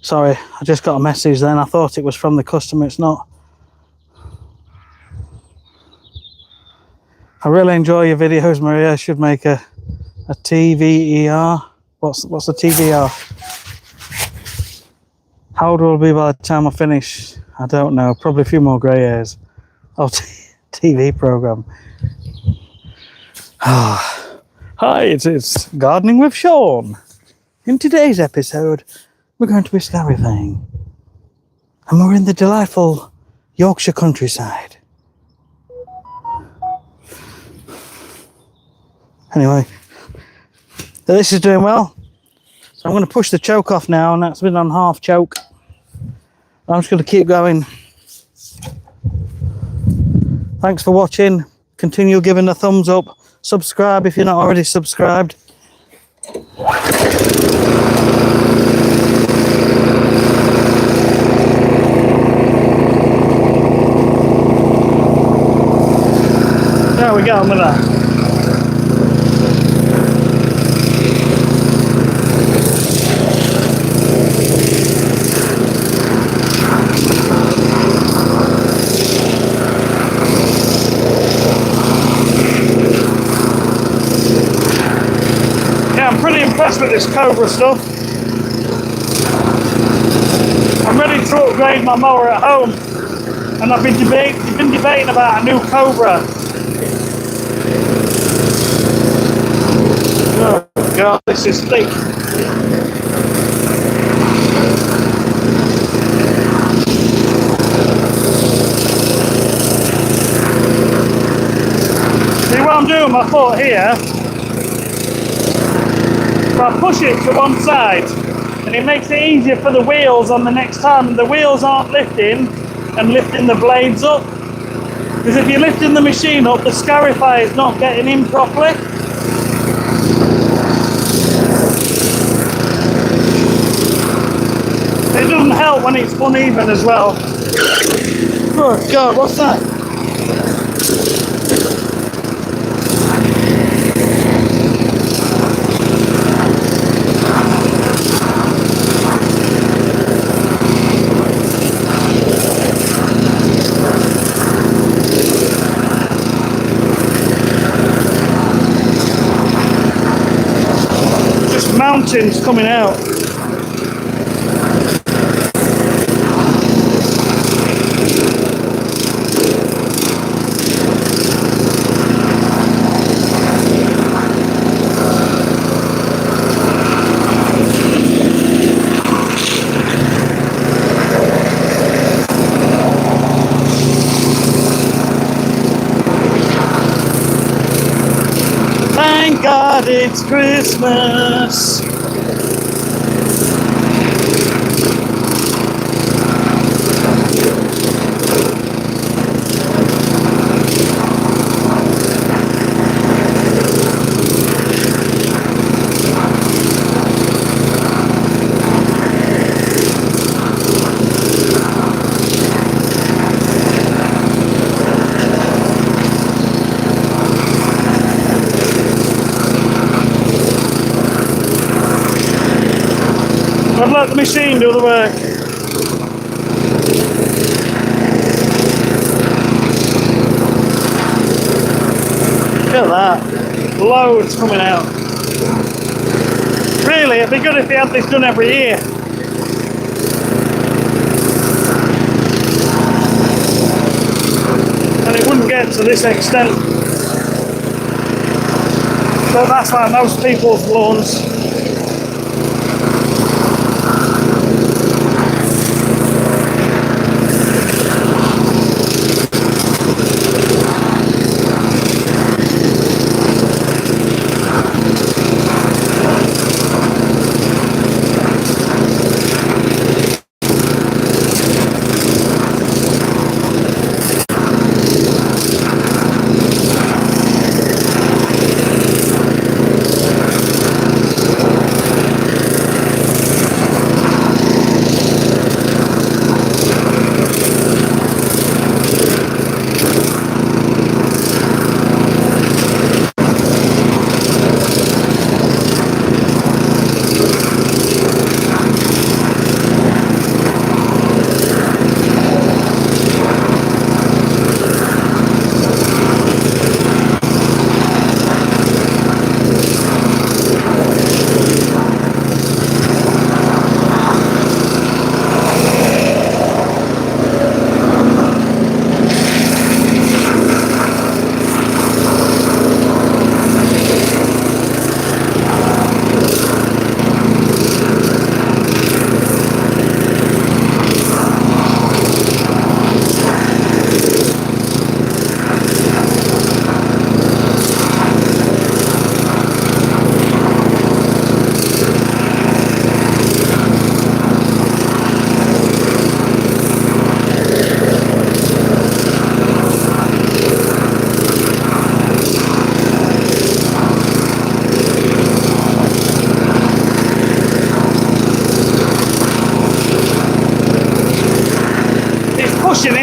Sorry, I just got a message then. I thought it was from the customer, it's not. I really enjoy your videos, Maria. I should make a TVER. What's a TVR? How old will I be by the time I finish? I don't know, probably a few more grey hairs. Oh, TV program. Hi, it's Gardening with Sean. In today's episode, we're going to be scarifying, and we're in the delightful Yorkshire countryside. Anyway, this is doing well, so I'm going to push the choke off now, and that's been on half choke. I'm just going to keep going. Thanks for watching. Continue giving a thumbs up. Subscribe if you're not already subscribed. There we go with that. Yeah, I'm pretty impressed with this Cobra stuff. I'm ready to upgrade my mower at home, and I've been debating about a new Cobra. Oh God, this is thick. See what I'm doing with my foot here? So I push it to one side, and it makes it easier for the wheels on the next time. The wheels aren't lifting and lifting the blades up. Because if you're lifting the machine up, the scarifier is not getting in properly. It doesn't help when it's uneven as well. Oh God, what's that? Just mountains coming out. it's Christmas. I'd let the machine do the work. Look at that. Loads coming out. Really, it'd be good if they had this done every year. And it wouldn't get to this extent. But that's like most people's lawns.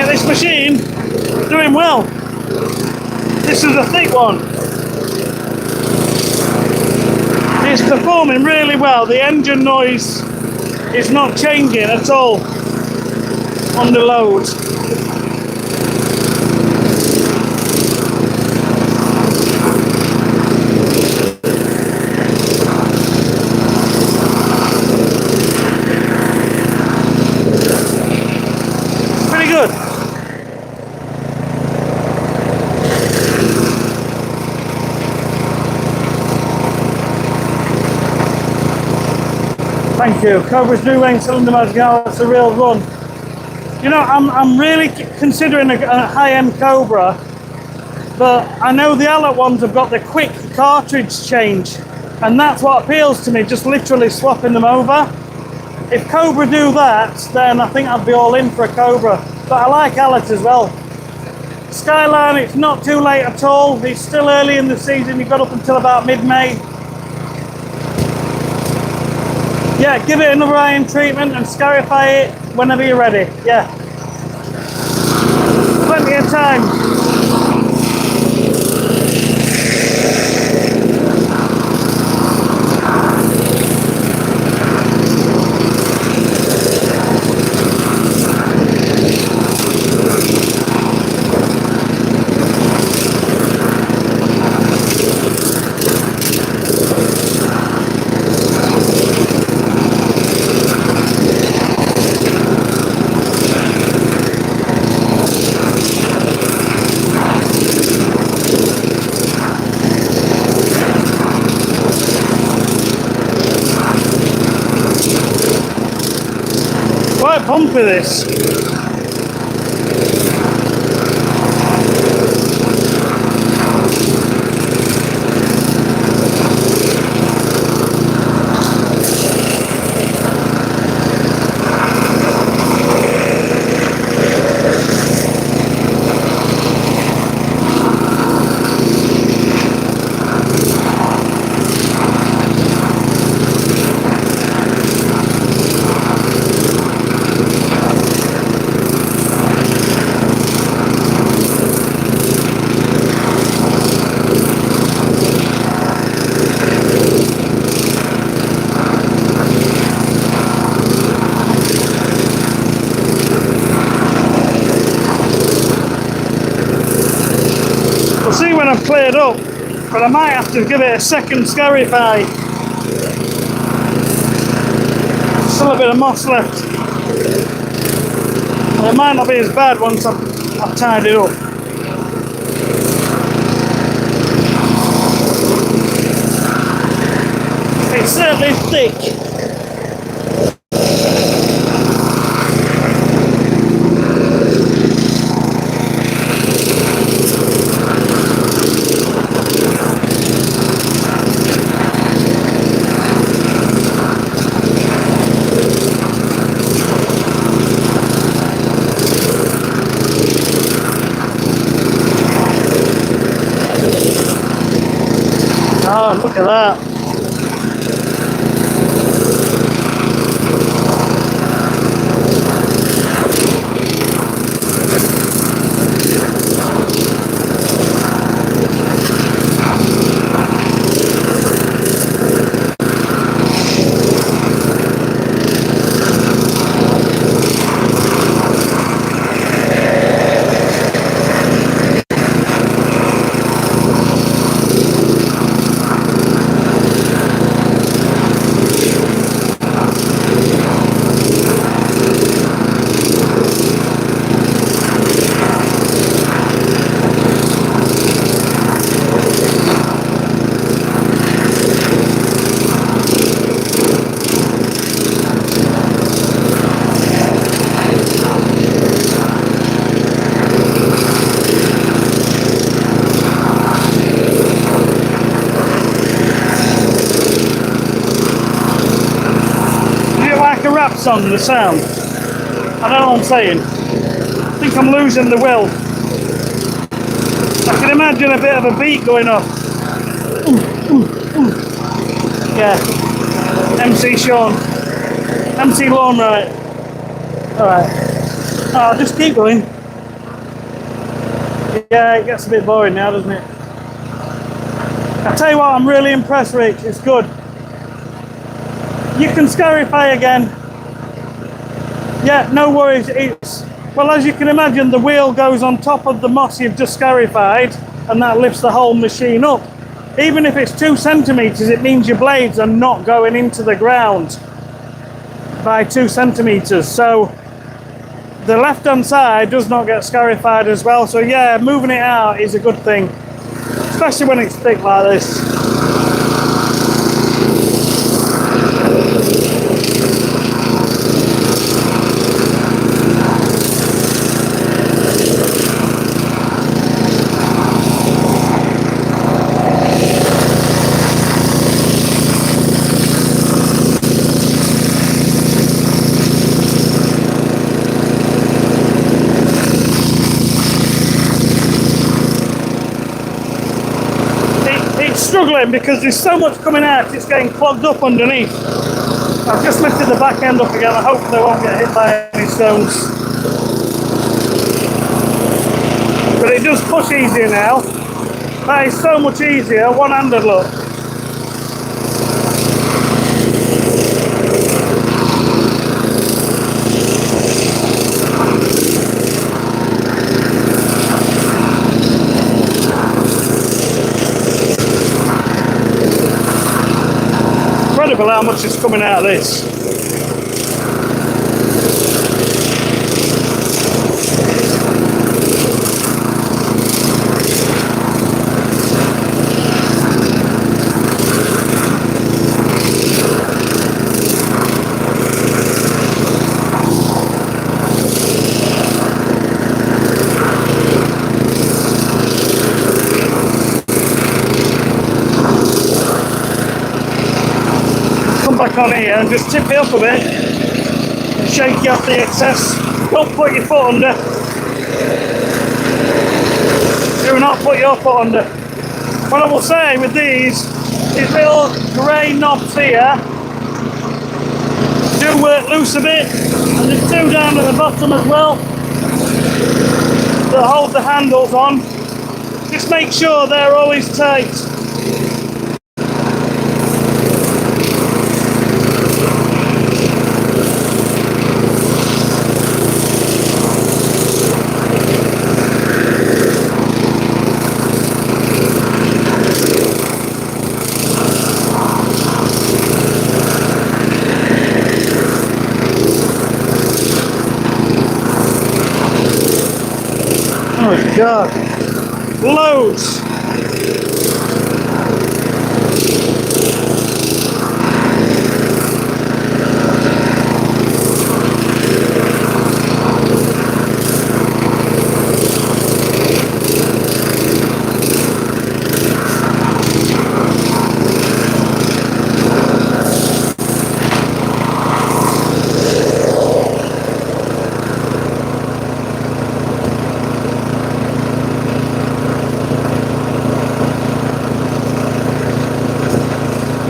This machine doing well. This is a thick one. It's performing really well. The engine noise is not changing at all under load. Pretty good. Thank you. Cobra's new range cylinder magic hour, it's a real run. You know, I'm really considering a high-end Cobra, but I know the Alert ones have got the quick cartridge change, and that's what appeals to me, just literally swapping them over. If Cobra do that, then I think I'd be all in for a Cobra. But I like Alert as well. Skyline, it's not too late at all. It's still early in the season. You've got up until about mid-May. Yeah, give it another iron treatment and scarify it whenever you're ready. Yeah. Plenty of time. Quite pumped with this. see when I've cleared up, but I might have to give it a second scarify. Still a bit of moss left. And it might not be as bad once I've tied it up. It's certainly thick. Oh, look at that. Song, the sound. I don't know what I'm saying. I think I'm losing the will. I can imagine a bit of a beat going off. Yeah. MC Sean. MC LawnRight. Alright. I'll just keep going. Yeah, it gets a bit boring now, doesn't it? I tell you what, I'm really impressed, Rich. It's good. You can scarify again. Yeah, no worries. It's, well, as you can imagine, the wheel goes on top of the moss you've just scarified, and that lifts the whole machine up. Even if it's 2 centimeters, it means your blades are not going into the ground by 2 centimeters. So the left-hand side does not get scarified as well. So yeah, moving it out is a good thing, especially when it's thick like this. Struggling because there's so much coming out, it's getting clogged up underneath. I've just lifted the back end up again. I hope they won't get hit by any stones. But it does push easier now. That is so much easier, one-handed, look. Incredible how much is coming out of this. Back on here and just tip it up a bit and shake you off the excess. Don't put your foot under. Do not put your foot under. What I will say with these little grey knobs here do work loose a bit, and there's 2 down at the bottom as well that hold the handles on. Just make sure they're always tight. God. Loads.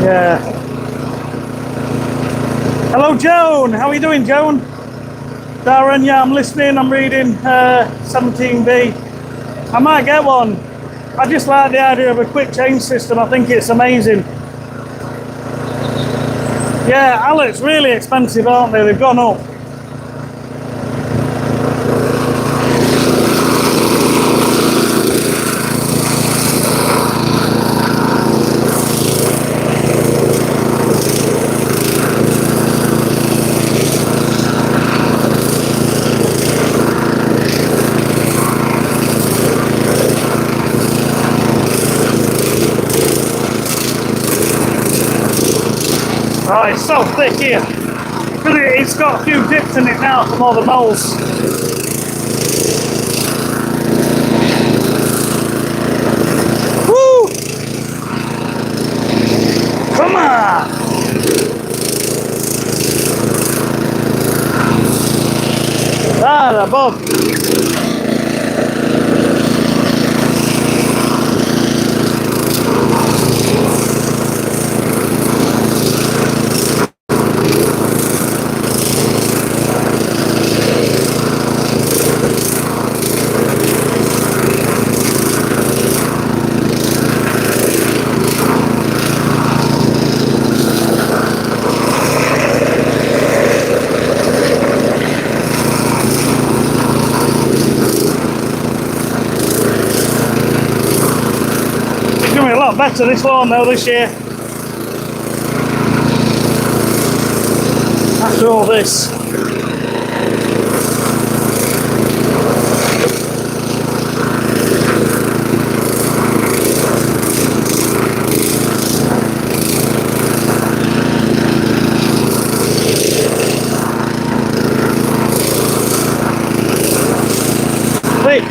Yeah. Hello, Joan. How are you doing, Joan? Darren, yeah, I'm listening. I'm reading 17B. I might get one. I just like the idea of a quick change system. I think it's amazing. Yeah, Alex, really expensive, aren't they? They've gone up. Oh, it's so thick here. It's got a few dips in it now from all the moles. Woo! Come on! Ah, above. Better this lawn though this year. After all this. Thick.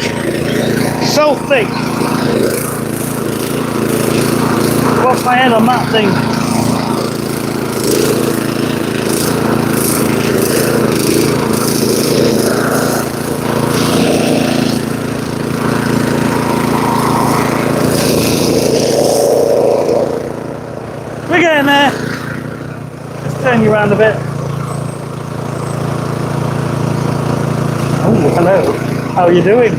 So thick. Lost my head on that thing. We're getting there. Let's turn you around a bit. Oh, hello. How are you doing?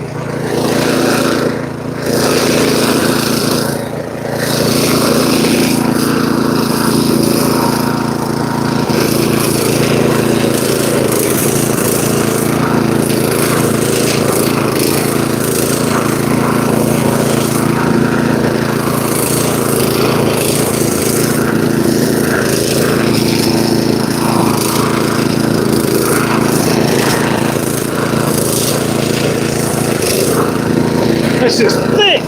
This is thick!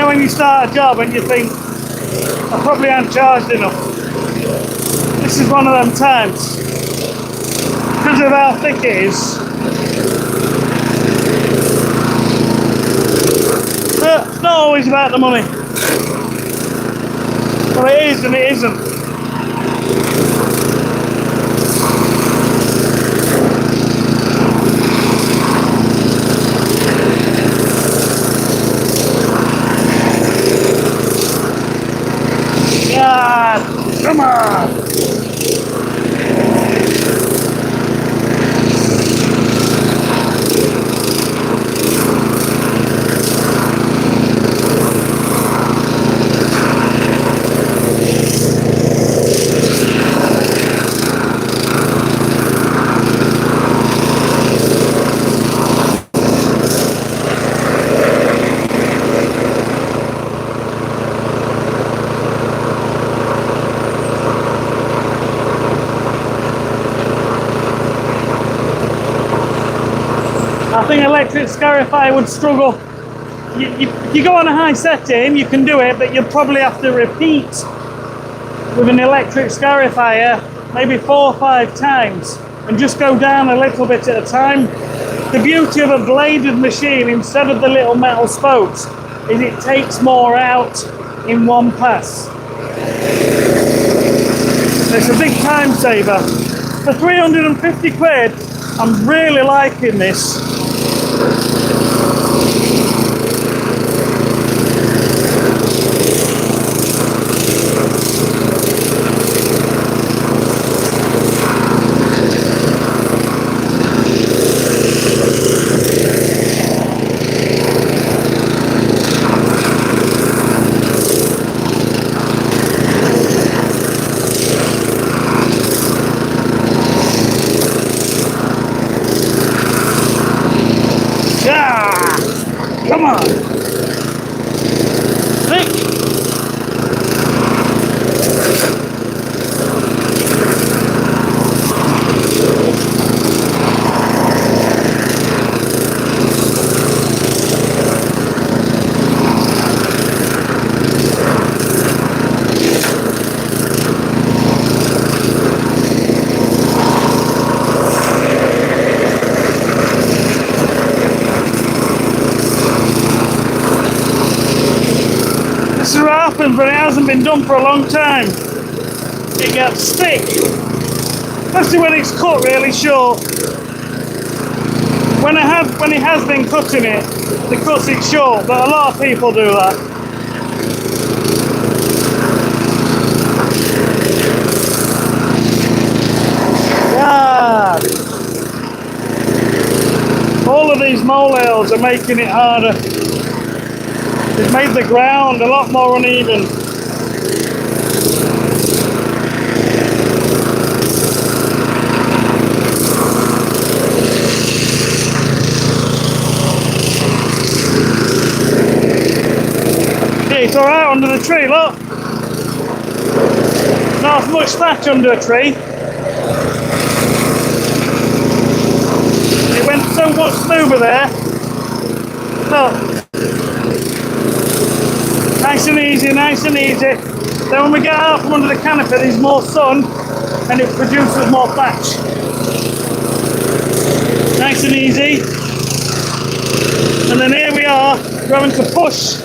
When you start a job and you think, I probably haven't charged enough. This is one of them times. Because of how thick it is. But it's not always about the money. Well, it is and it isn't. Yeah, come on. I think electric scarifier would struggle. You go on a high setting, you can do it, but you'll probably have to repeat with an electric scarifier maybe 4 or 5 times and just go down a little bit at a time. The beauty of a bladed machine instead of the little metal spokes is it takes more out in one pass. It's a big time saver. For 350 quid, I'm really liking this. Come on. Thick. This is what happens when it hasn't been done for a long time. It gets thick, especially when it's cut really short. When it has been cutting it, they cut it short, but a lot of people do that. Yeah. All of these molehills are making it harder. It's made the ground a lot more uneven. Yeah, it's alright under the tree, look. Not as much thatch under a tree. It went so much smoother there. Look. Nice and easy, nice and easy. Then when we get out from under the canopy, there's more sun and it produces more thatch. Nice and easy. And then here we are, we're having to push.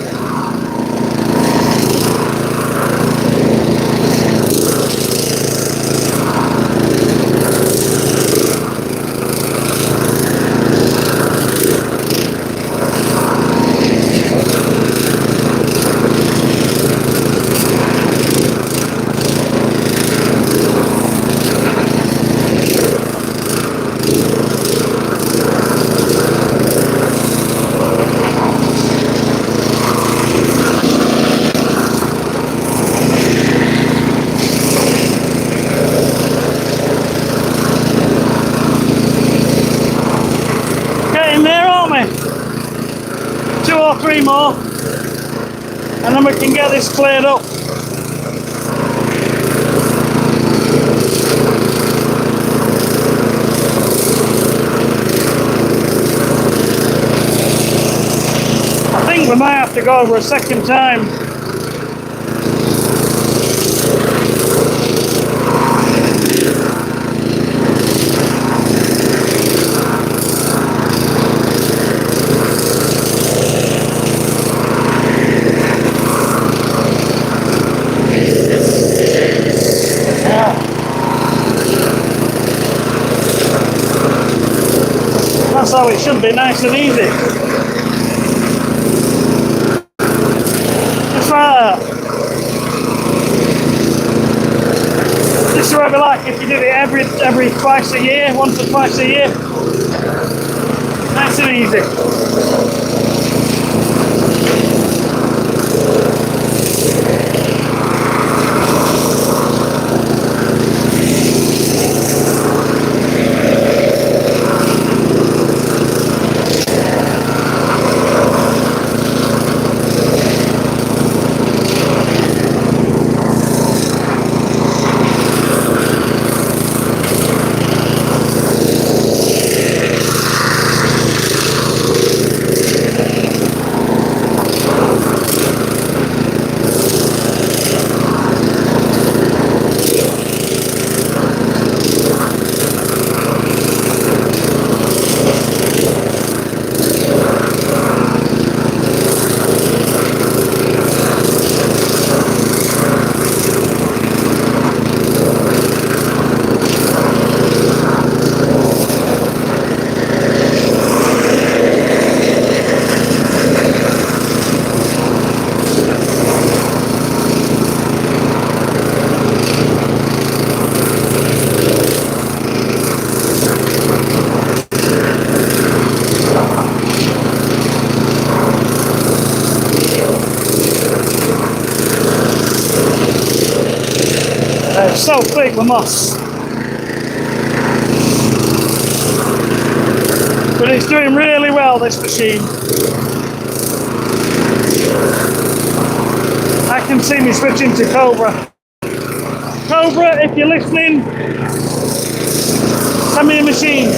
Two or three more and then we can get this cleared up. I think we might have to go over a second time. That's how it should be, nice and easy. Just like that. This is what it'd be like if you did it every twice a year, once or twice a year. Nice and easy. It's so thick with moss. But it's doing really well, this machine. I can see me switching to Cobra. Cobra, if you're listening, send me a machine.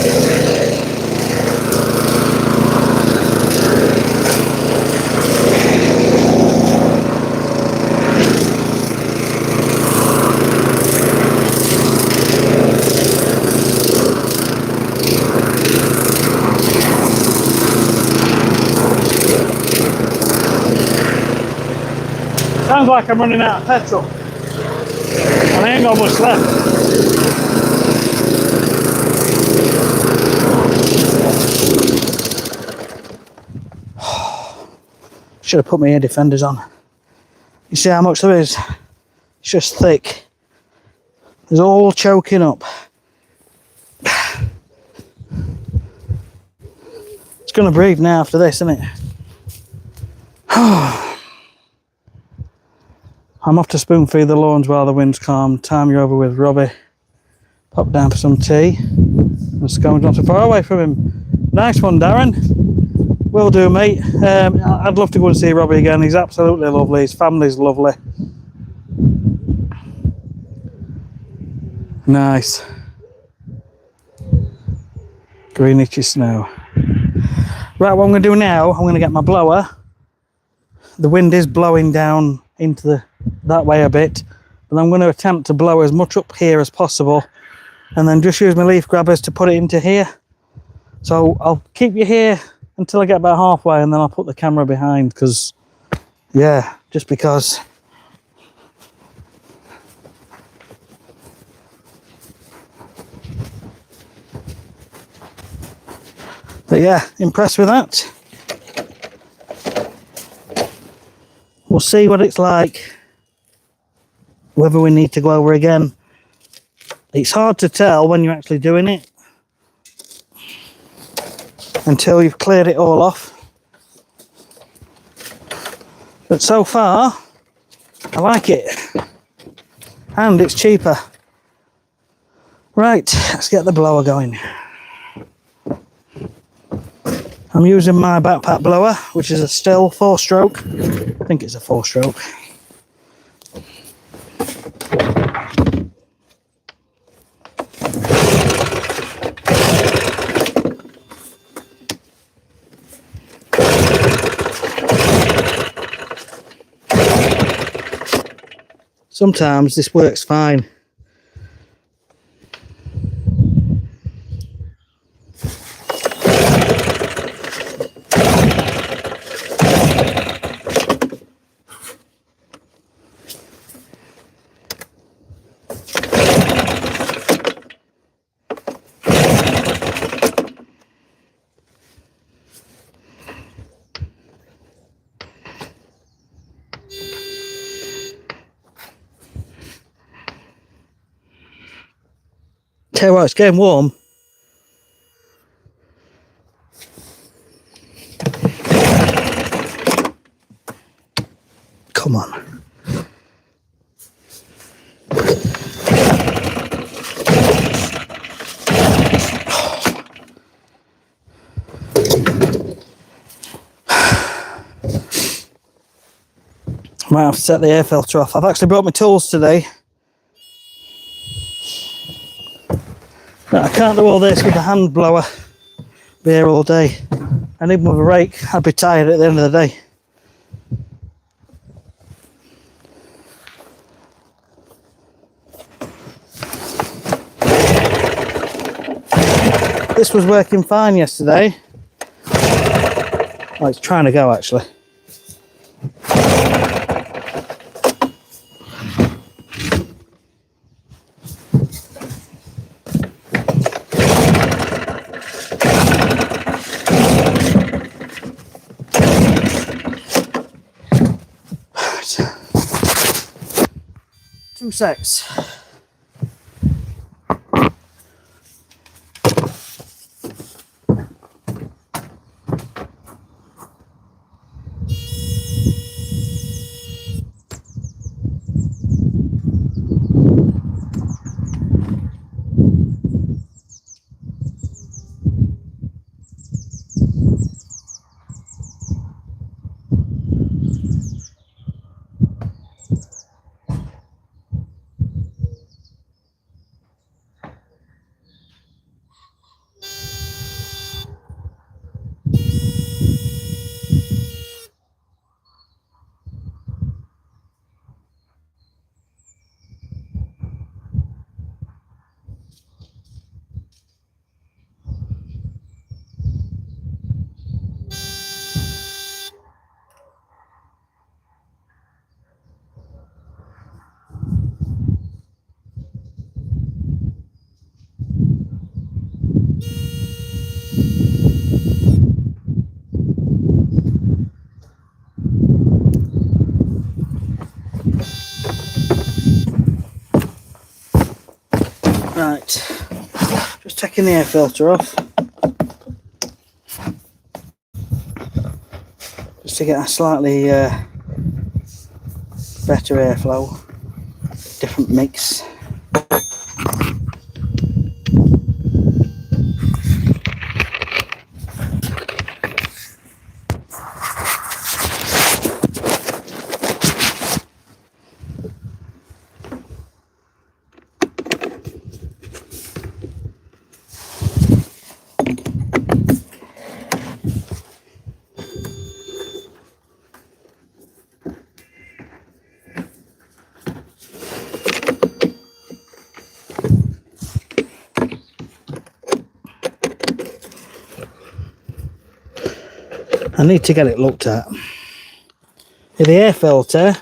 Sounds like I'm running out of petrol. And I ain't got much left. Should have put my air defenders on. You see how much there is? It's just thick. It's all choking up. It's going to breathe now after this, isn't it? I'm off to spoon feed the lawns while the wind's calm. Time you're over with Robbie. Pop down for some tea. The scone's not so far away from him. Nice one, Darren. Will do, mate. I'd love to go and see Robbie again. He's absolutely lovely. His family's lovely. Nice. Green itchy snow. Right, what I'm going to do now, I'm going to get my blower. The wind is blowing down into that way a bit, but I'm going to attempt to blow as much up here as possible and then just use my leaf grabbers to put it into here. So I'll keep you here until I get about halfway and then I'll put the camera behind because, yeah, just because. But yeah, impressed with that. We'll see what it's like, whether we need to go over again. It's hard to tell when you're actually doing it until you've cleared it all off. But so far, I like it. And it's cheaper. Right, let's get the blower going. I'm using my backpack blower, which is a still 4-stroke. I think it's a 4-stroke. Sometimes this works fine. Tell you what, it's getting warm. Come on. Might have to set the air filter off. I've actually brought my tools today. But I can't do all this with the hand blower. Be here all day. And even with a rake, I'd be tired at the end of the day. This was working fine yesterday. Oh, it's trying to go actually. Two secs. Right, just taking the air filter off, just to get a slightly better airflow, different mix. I need to get it looked at. The air filter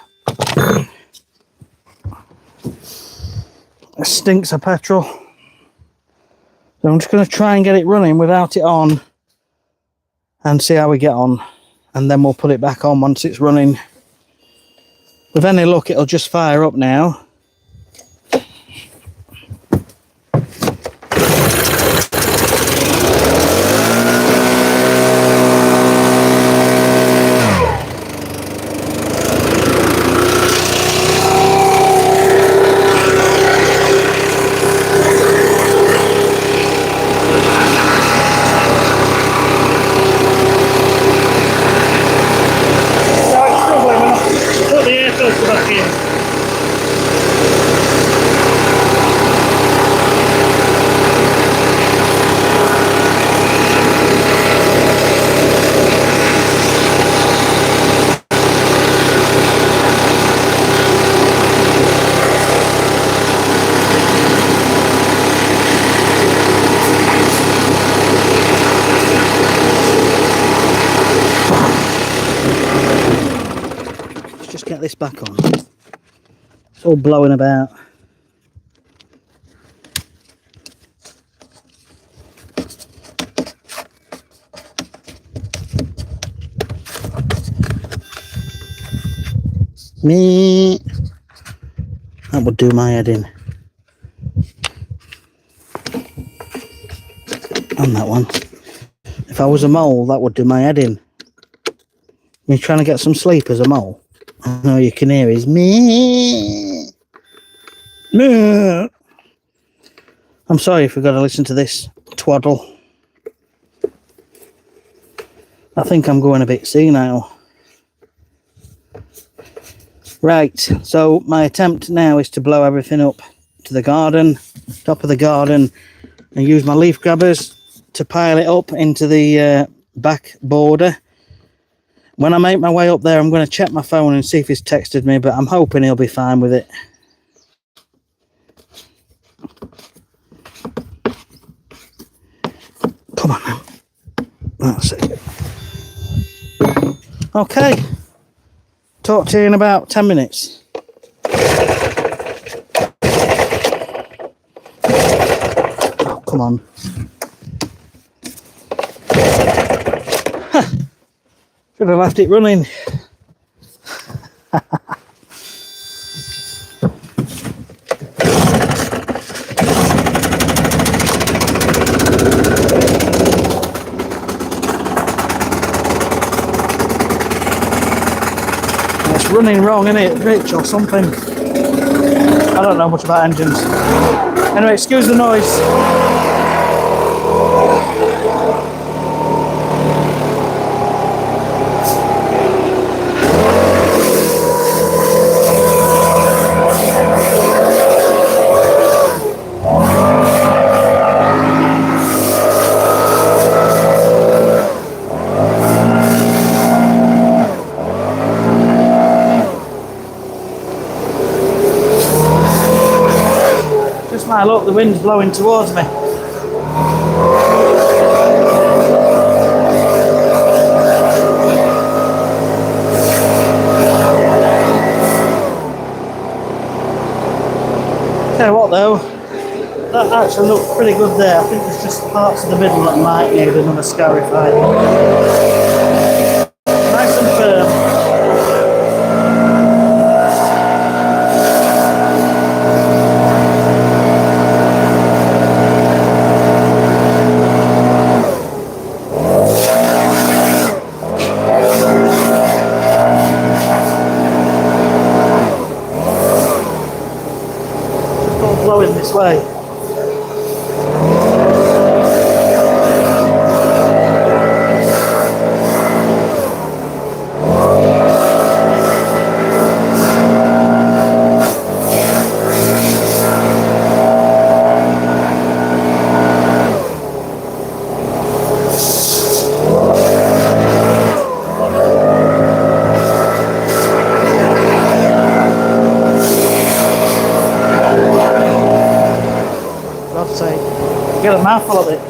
stinks of petrol. So I'm just going to try and get it running without it on and see how we get on. And then we'll put it back on once it's running. With any luck, it'll just fire up now. Get this back on. It's all blowing about. Me. That would do my head in. on that one. If I was a mole, that would do my head in. Me trying to get some sleep as a mole. I know you can hear is me. I'm sorry if we've got to listen to this twaddle. I think I'm going a bit senile. Right, so my attempt now is to blow everything up to the garden, top of the garden, and use my leaf grabbers to pile it up into the back border. When I make my way up there, I'm going to check my phone and see if he's texted me, but I'm hoping he'll be fine with it. Come on now. That's it. Okay. Talk to you in about 10 minutes. Oh, come on. Should have left it running. It's running wrong, isn't it, Rich, or something? I don't know much about engines. Anyway, excuse the noise. Look, the wind's blowing towards me. Tell you what though, that actually looks pretty good there. I think there's just parts of the middle that might need another scarified. Nice and firm. Blowing this way. Get a mouthful of it.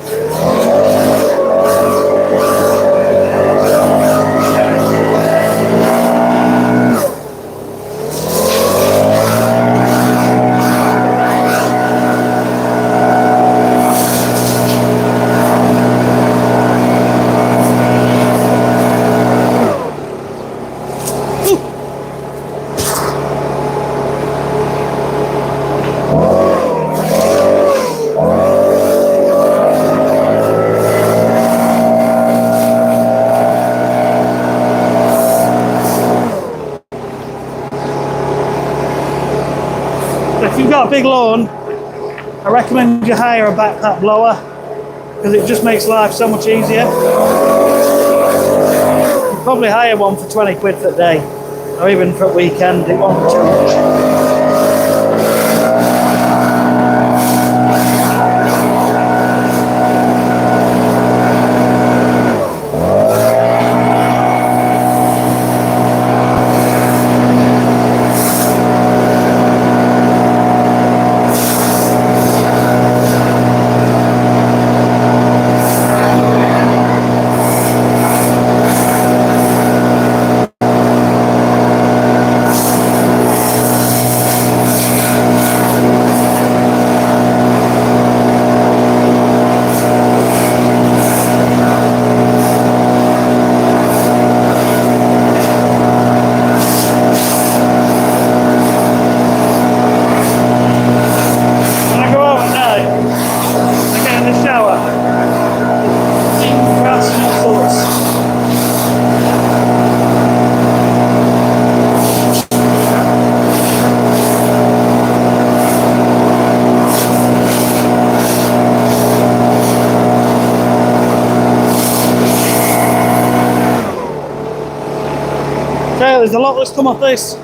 If you've got a big lawn, I recommend you hire a backpack blower because it just makes life so much easier. You probably hire one for 20 quid for the day, or even for a weekend, it won't be too much. there's a lot that's come off this.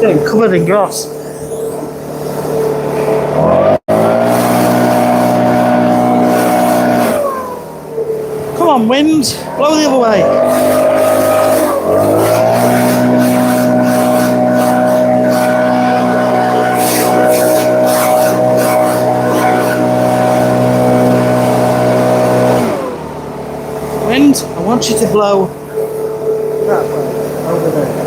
getting covered in grass. Come on, wind, blow the other way. Wind, away. want you to blow that way, over there.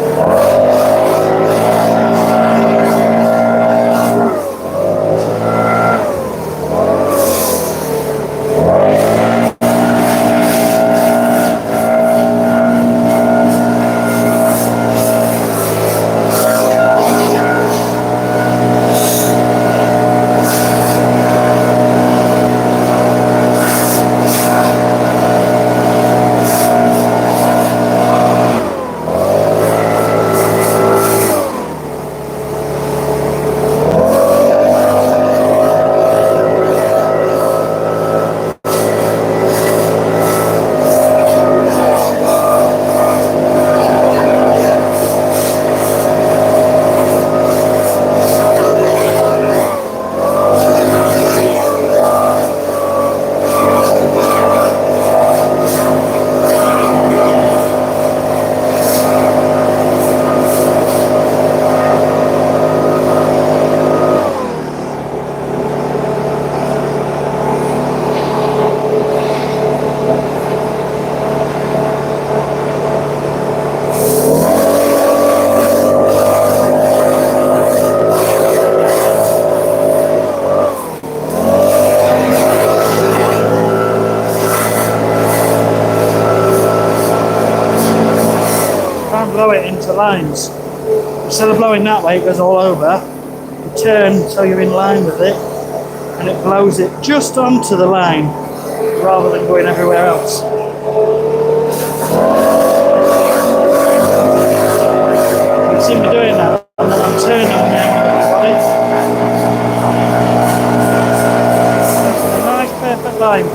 Blow it into lines. Instead of blowing that way, it goes all over. You turn so you're in line with it, and it blows it just onto the line rather than going everywhere else. You see me doing that, and then I'm turning now. A nice perfect line.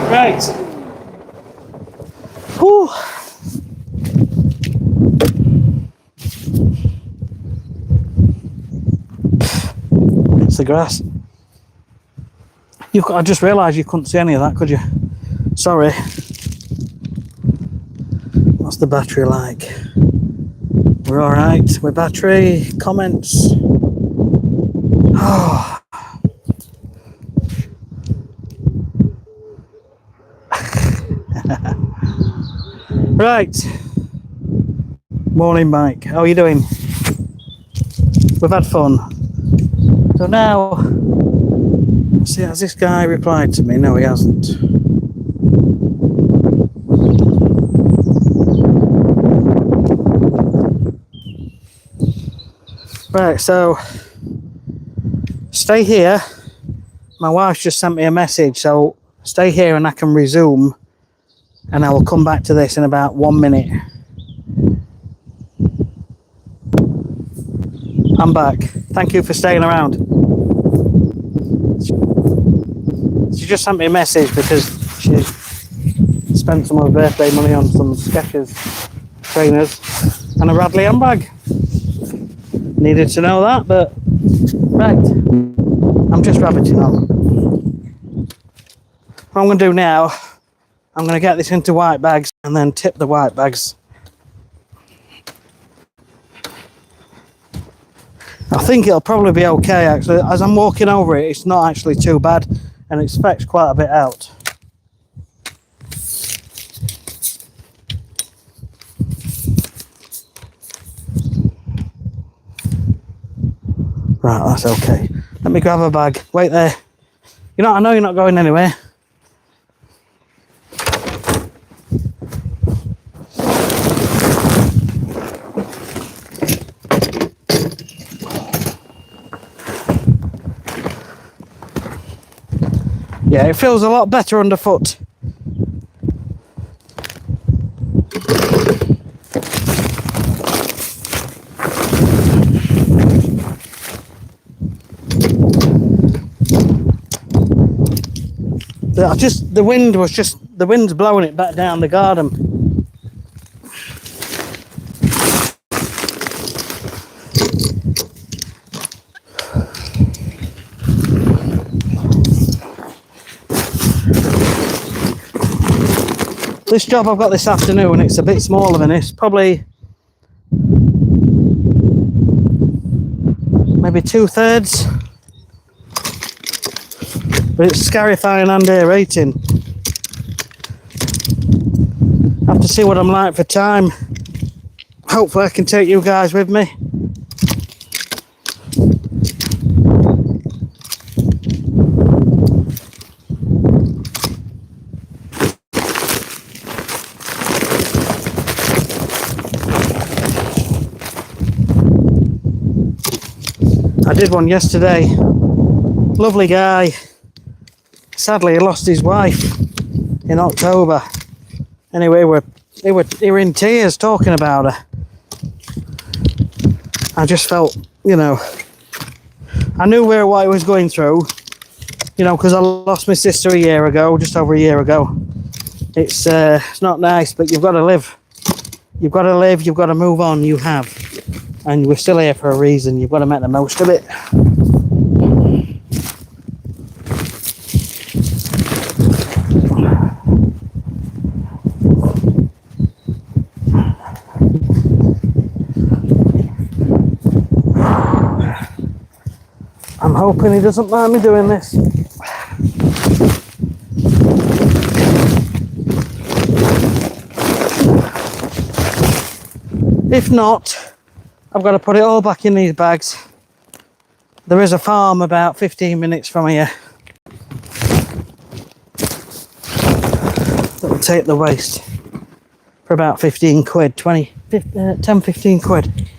Right. Whew. It's the grass. I just realised you couldn't see any of that, could you? Sorry. What's the battery like? We're all right with battery. Comments. Oh. Right. Morning, Mike. How are you doing? We've had fun. So now, let's see, has this guy replied to me? No, he hasn't. Right, so stay here. My wife just sent me a message, so stay here and I can resume. And I will come back to this in about 1 minute. I'm back. Thank you for staying around. She just sent me a message because she spent some of her birthday money on some Skechers trainers and a Radley handbag. Needed to know that, but right. I'm just rabbiting on. What I'm going to do now, I'm going to get this into white bags and then tip the white bags. I think it'll probably be okay actually. As I'm walking over it, it's not actually too bad and it's fetched quite a bit out. Right, that's okay. Let me grab a bag. Wait there. I know you're not going anywhere. Yeah, it feels a lot better underfoot. The wind's blowing it back down the garden. This job I've got this afternoon, it's a bit smaller than this, probably maybe 2/3. But it's scarifying and aerating. I have to see what I'm like for time. Hopefully I can take you guys with me. I did one yesterday. Lovely guy. Sadly, he lost his wife in October. Anyway, they were in tears talking about her. I just felt, you know, I knew what I was going through, you know, because I lost my sister a year ago, just over a year ago. It's not nice, but you've got to live. You've got to live, you've got to move on, you have. And we're still here for a reason. You've got to make the most of it. I'm hoping he doesn't mind me doing this. If not, I've got to put it all back in these bags. There is a farm about 15 minutes from here that'll take the waste for about 15 quid, 10, 15 quid.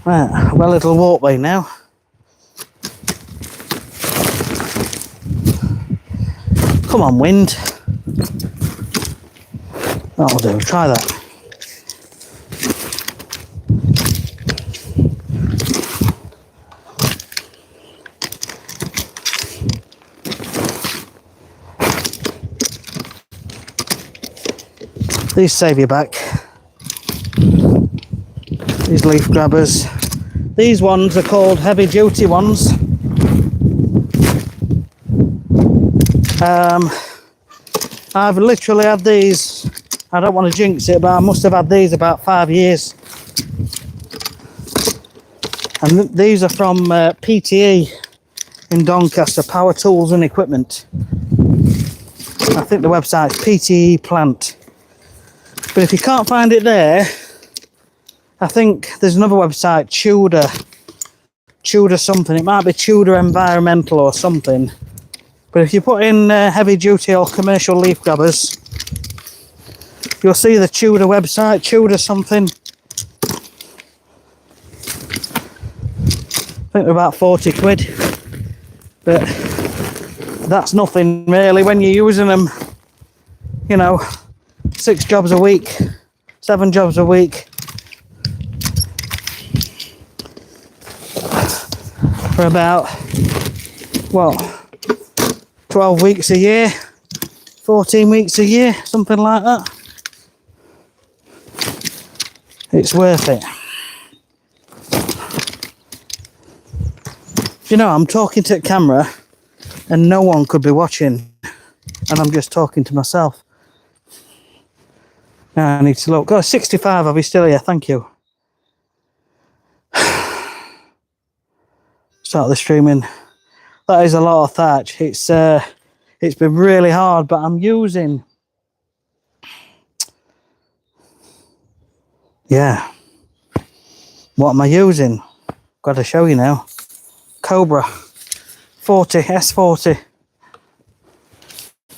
Right, I've got a little walkway now. Come on, wind. That'll do, try that. These save you back. These leaf grabbers. These ones are called heavy duty ones. I've literally had these, I don't want to jinx it, but I must have had these about 5 years. And these are from PTE in Doncaster, Power Tools and Equipment. I think the website's PTE Plant. But if you can't find it there, I think there's another website, Tudor something. It might be Tudor Environmental or something. But if you put in heavy duty or commercial leaf grabbers, you'll see the Tudor website, Tudor something. I think they're about 40 quid. But that's nothing really when you're using them, you know, 6 jobs a week, 7 jobs a week. For about, well, 12 weeks a year, 14 weeks a year, something like that. It's worth it. You know, I'm talking to the camera and no one could be watching, and I'm just talking to myself. Now I need to look. Oh, 65, I'll be still here, thank you. Start the streaming. That is a lot of thatch. It's been really hard, but I'm using, yeah, what am I using? Got to show you now. Cobra 40 S40.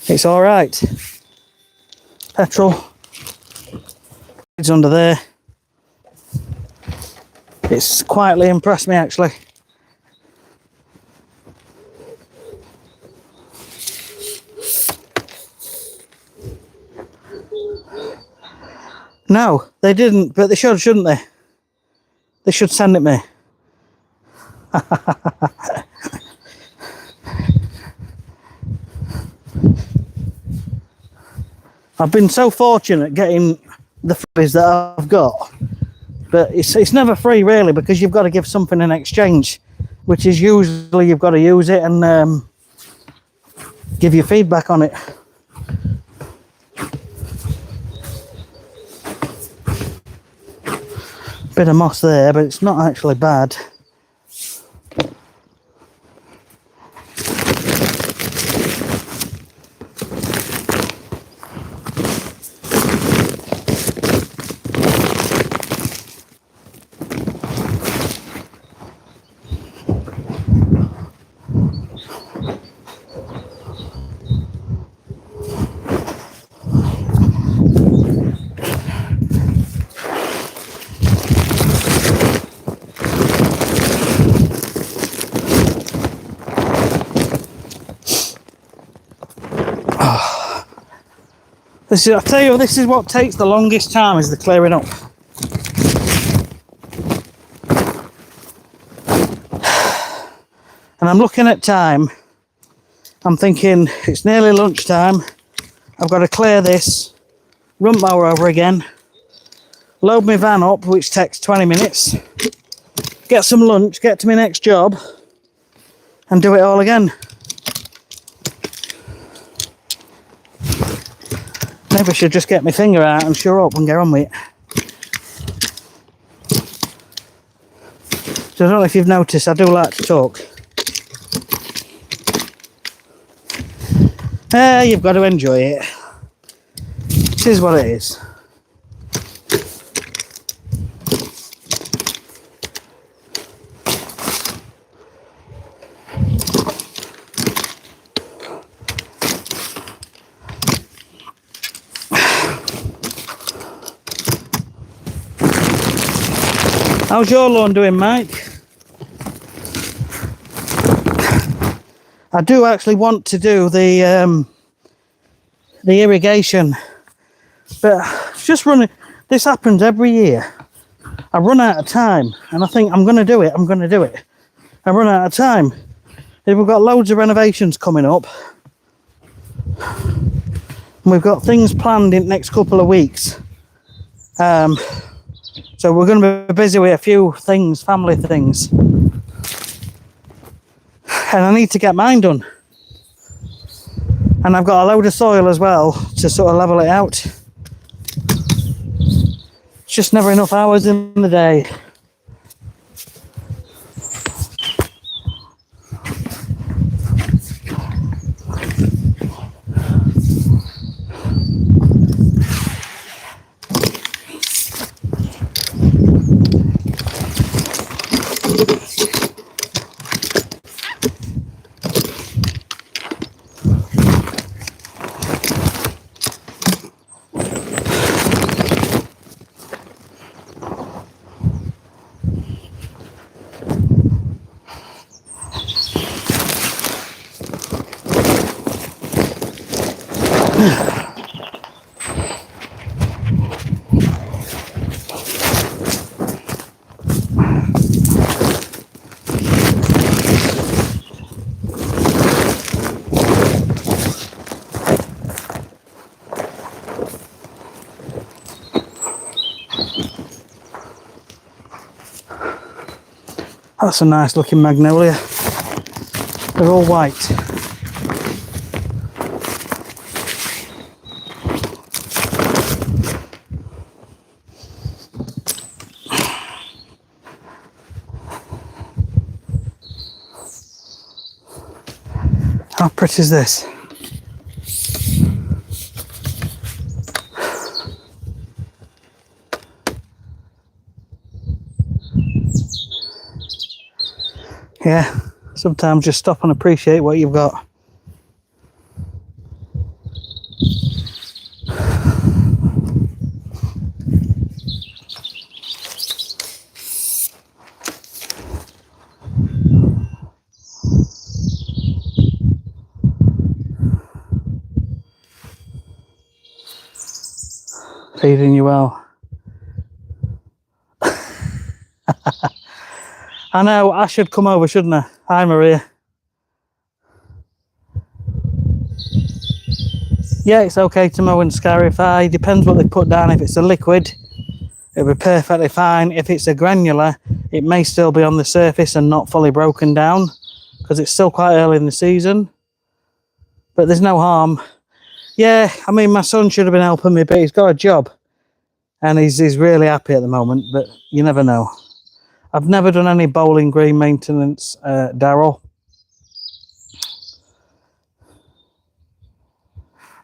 It's all right. Petrol. It's under there. It's quietly impressed me actually. No, they didn't, but they should, shouldn't they? They should send it me. I've been so fortunate getting the freebies that I've got, but it's never free really, because you've got to give something in exchange. which is usually you've got to use it and give your feedback on it. Bit of moss there, but it's not actually bad. I tell you, this is what takes the longest time, is the clearing up. And I'm looking at time. I'm thinking it's nearly lunchtime. I've got to clear this, run mower over again, load my van up, which takes 20 minutes, get some lunch, get to my next job, and do it all again. Maybe I should just get my finger out and shore up and get on with it. So I don't know if you've noticed, I do like to talk. You've got to enjoy it. This is what it is. How's your lawn doing, Mike? I do actually want to do the irrigation, but it's just running. This happens every year. I run out of time, and I think I'm going to do it. I run out of time. We've got loads of renovations coming up. And we've got things planned in the next couple of weeks. So we're going to be busy with a few things, family things. And I need to get mine done. And I've got a load of soil as well to sort of level it out. It's just never enough hours in the day. That's a nice looking magnolia. They're all white. How pretty is this? Yeah, sometimes just stop and appreciate what you've got. Feeding you well. I know, I should come over, shouldn't I? Hi, Maria. Yeah, it's okay to mow and scarify. Depends what they put down. If it's a liquid, it'll be perfectly fine. If it's a granular, it may still be on the surface and not fully broken down because it's still quite early in the season. But there's no harm. Yeah, I mean, my son should have been helping me, but he's got a job and he's really happy at the moment, but you never know. I've never done any bowling green maintenance, Darryl.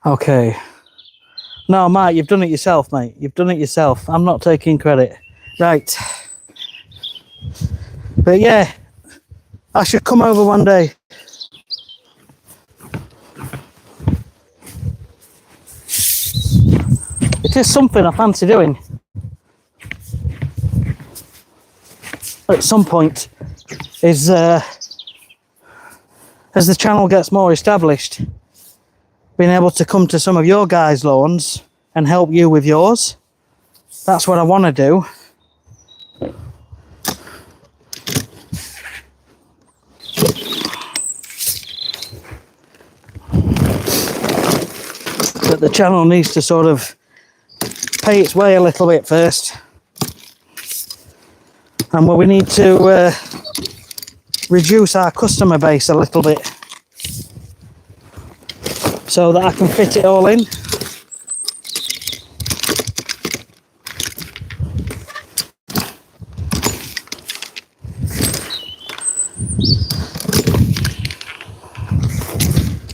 Okay. No, Mike, you've done it yourself, mate. You've done it yourself. I'm not taking credit. Right. But yeah, I should come over one day. It is something I fancy doing. At some point, is as the channel gets more established, being able to come to some of your guys' lawns and help you with yours. That's what I want to do. But the channel needs to sort of pay its way a little bit first. And we need to reduce our customer base a little bit so that I can fit it all in.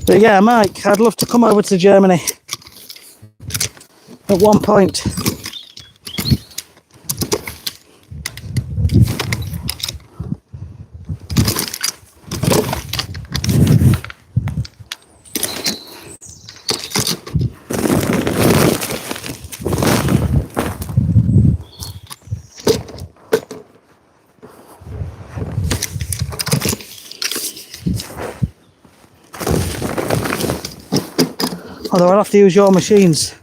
But yeah, Mike, I'd love to come over to Germany at one point. Although I'll have to use your machines.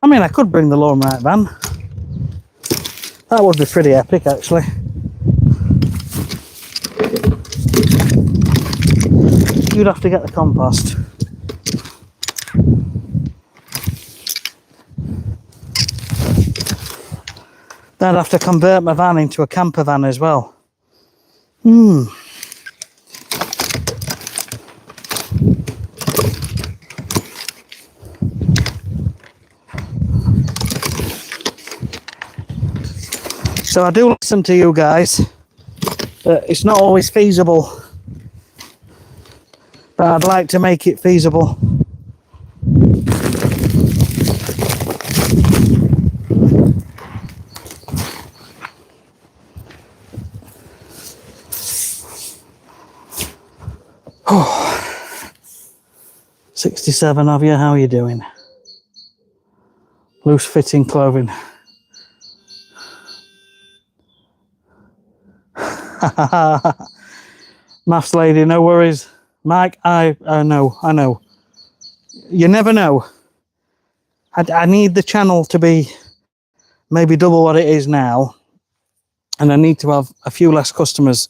I mean, I could bring the LawnRight van. That would be pretty epic, actually. You'd have to get the compost. Then I'd have to convert my van into a camper van as well. So I do listen to you guys, but it's not always feasible. But I'd like to make it feasible. Oh, 67 of you, how are you doing? Loose fitting clothing. Maths lady, no worries. Mike, I know. You never know. I need the channel to be maybe double what it is now, and I need to have a few less customers.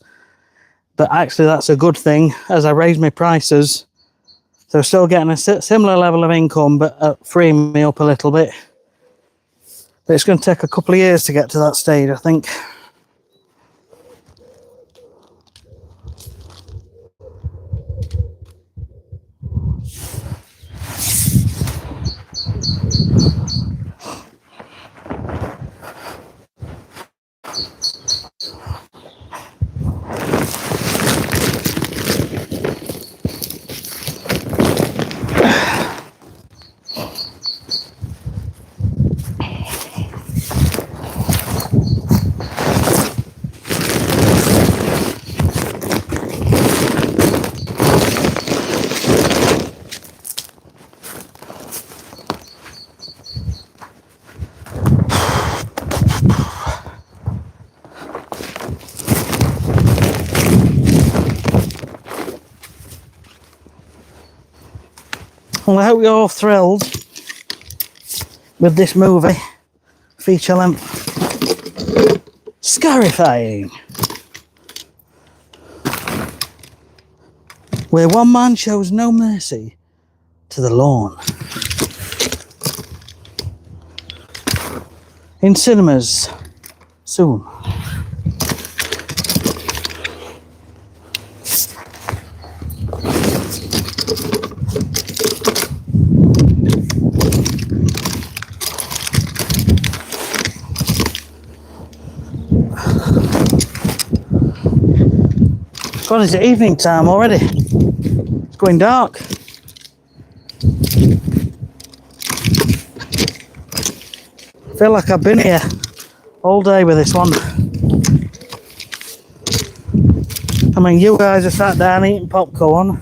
But actually, that's a good thing. As I raise my prices, they're still getting a similar level of income, but freeing me up a little bit. But it's going to take a couple of years to get to that stage, I think. Well, I hope you're all thrilled with this movie, feature length, Scarifying, where one man shows no mercy to the lawn. in cinemas soon. God, is it evening time already? It's going dark. I feel like I've been here all day with this one. I mean, you guys are sat down eating popcorn.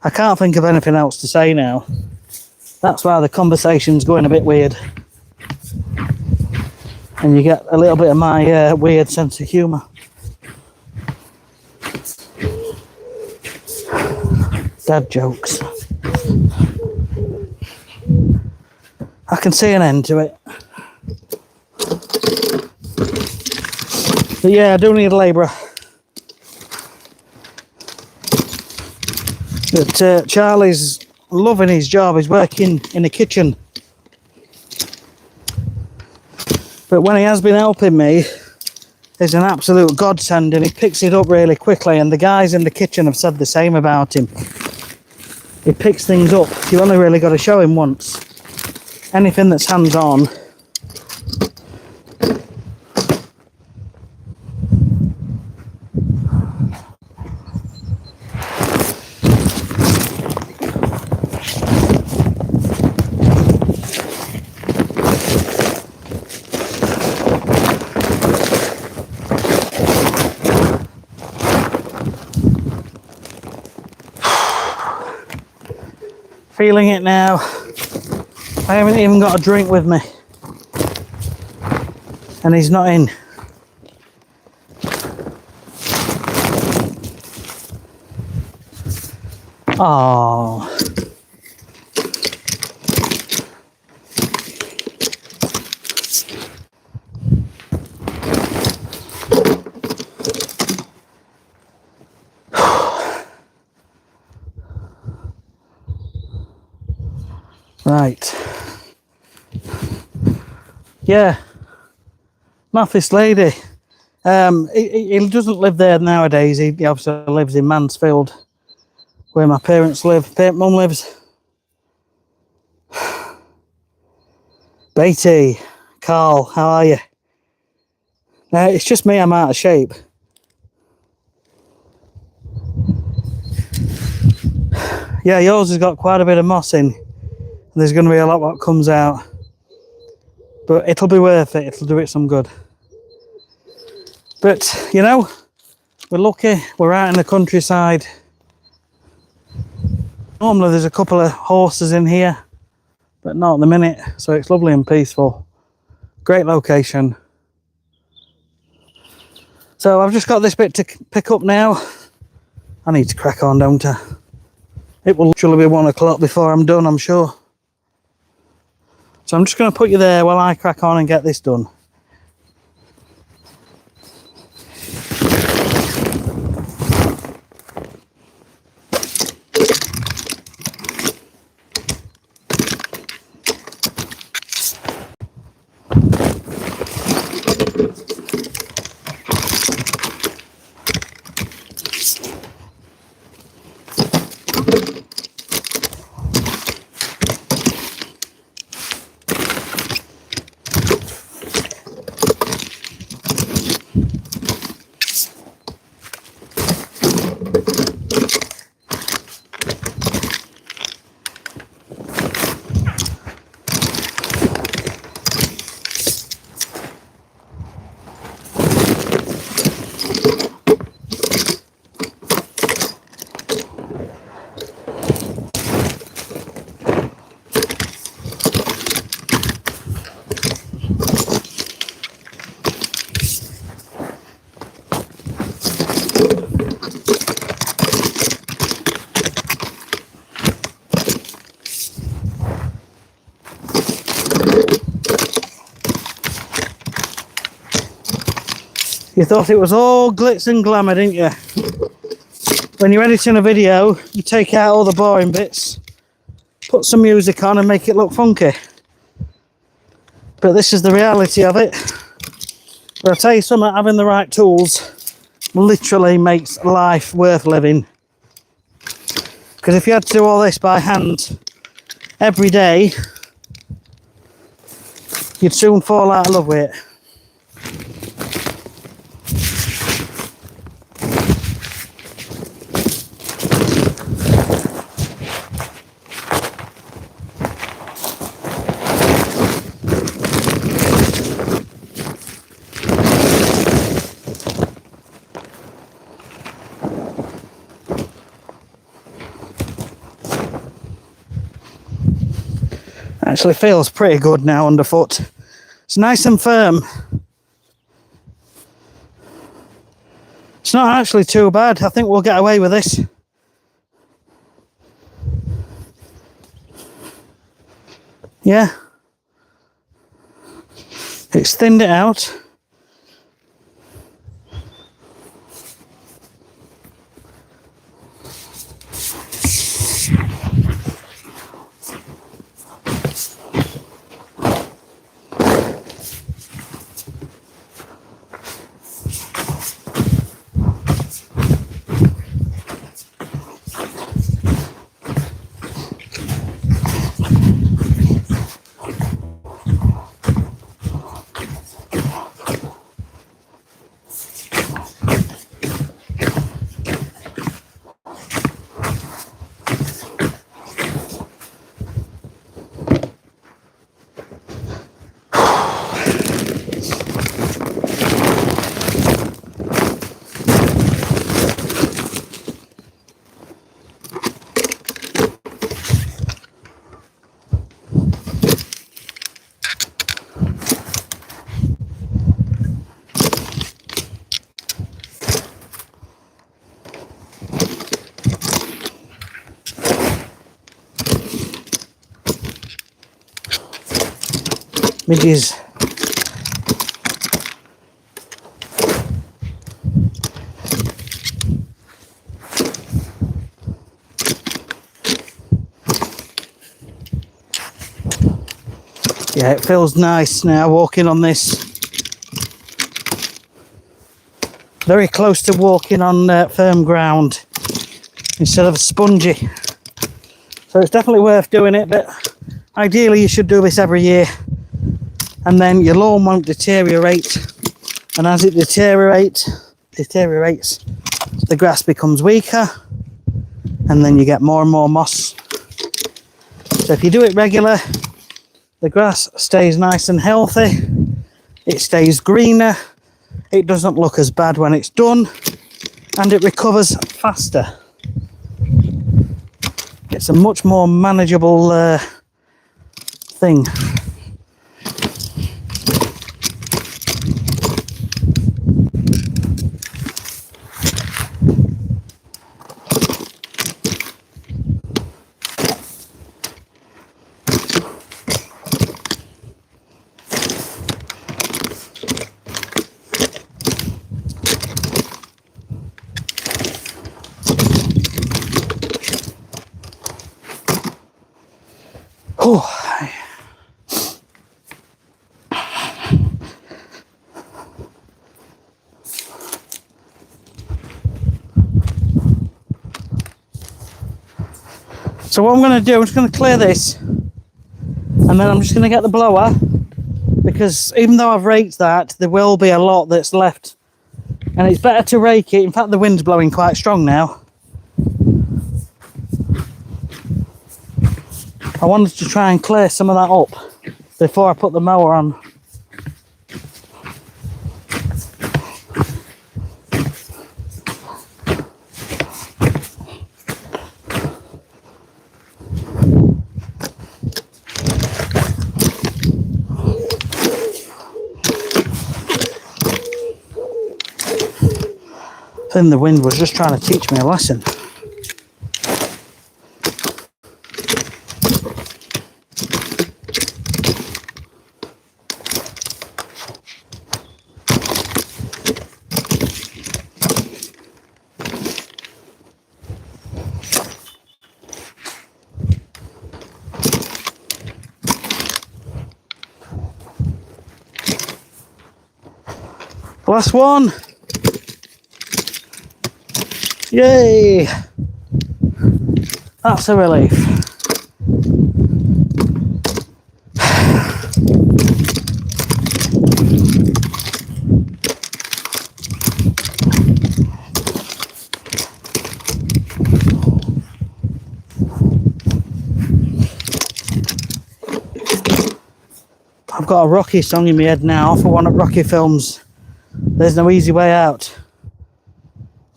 I can't think of anything else to say now. That's why the conversation's going a bit weird. And you get a little bit of my weird sense of humour. Dad jokes. I can see an end to it. But yeah, I do need a labourer. But Charlie's loving his job. He's working in the kitchen. But when he has been helping me, it's an absolute godsend, and he picks it up really quickly, and the guys in the kitchen have said the same about him. He picks things up. You only really got to show him once. Anything that's hands-on. Feeling it now. I haven't even got a drink with me. And he's not in. Oh. Right. Yeah. Mathis lady. He doesn't live there nowadays. He obviously lives in Mansfield, where my parents live. Mum lives. Beatty, Carl, how are you? It's just me, I'm out of shape. Yeah, yours has got quite a bit of moss in. There's going to be a lot what comes out. But it'll be worth it. It'll do it some good. But, you know, we're lucky. We're out in the countryside. Normally there's a couple of horses in here, but not at the minute. So it's lovely and peaceful. Great location. So I've just got this bit to pick up now. I need to crack on, don't I? It will literally be 1 o'clock before I'm done, I'm sure. So I'm just going to put you there while I crack on and get this done. You thought it was all glitz and glamour, didn't you? when you're editing a video, you take out all the boring bits, put some music on and make it look funky. But this is the reality of it. But I'll tell you something, having the right tools literally makes life worth living. Because if you had to do all this by hand every day, you'd soon fall out of love with it. Actually feels pretty good now underfoot. It's nice and firm. It's not actually too bad. I think we'll get away with this. Yeah. It's thinned it out. Midges. Yeah, it feels nice now walking on this. Very close to walking on firm ground instead of spongy. So it's definitely worth doing it, but ideally you should do this every year. And then your lawn won't deteriorate, and as it deteriorates, the grass becomes weaker, and then you get more and more moss. So if you do it regular, the grass stays nice and healthy, it stays greener, it doesn't look as bad when it's done, and it recovers faster. It's a much more manageable thing. Oh. So what I'm going to do, I'm just going to clear this, and then I'm just going to get the blower, because even though I've raked that, there will be a lot that's left, and it's better to rake it. In fact, the wind's blowing quite strong now. I wanted to try and clear some of that up before I put the mower on. I think the wind was just trying to teach me a lesson. Last one. Yay! That's a relief. I've got a Rocky song in my head now for one of Rocky films. There's no easy way out.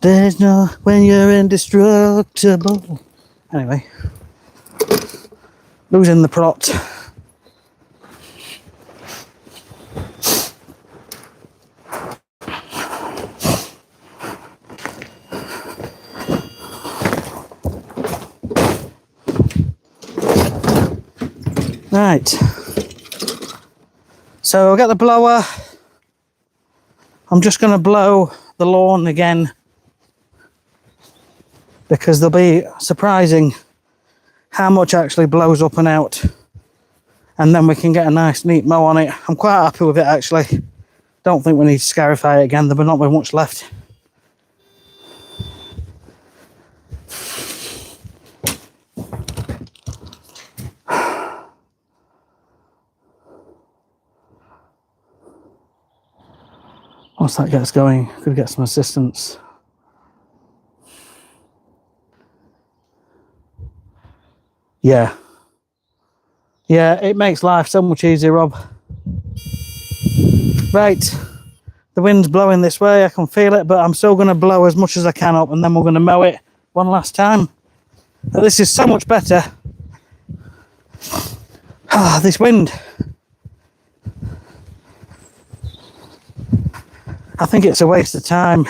There's no when you're indestructible. Anyway, losing the plot. Right. So I'll get the blower. I'm just going to blow the lawn again, because they'll be surprising how much actually blows up and out, and then we can get a nice neat mow on it. I'm quite happy with it actually. Don't think we need to scarify it again. There'll not be much left. Once that gets going, could get some assistance. Yeah, it makes life so much easier, Rob. Right, the wind's blowing this way, I can feel it, but I'm still going to blow as much as I can up, and then we're going to mow it one last time. But this is so much better. Ah, this wind. I think it's a waste of time.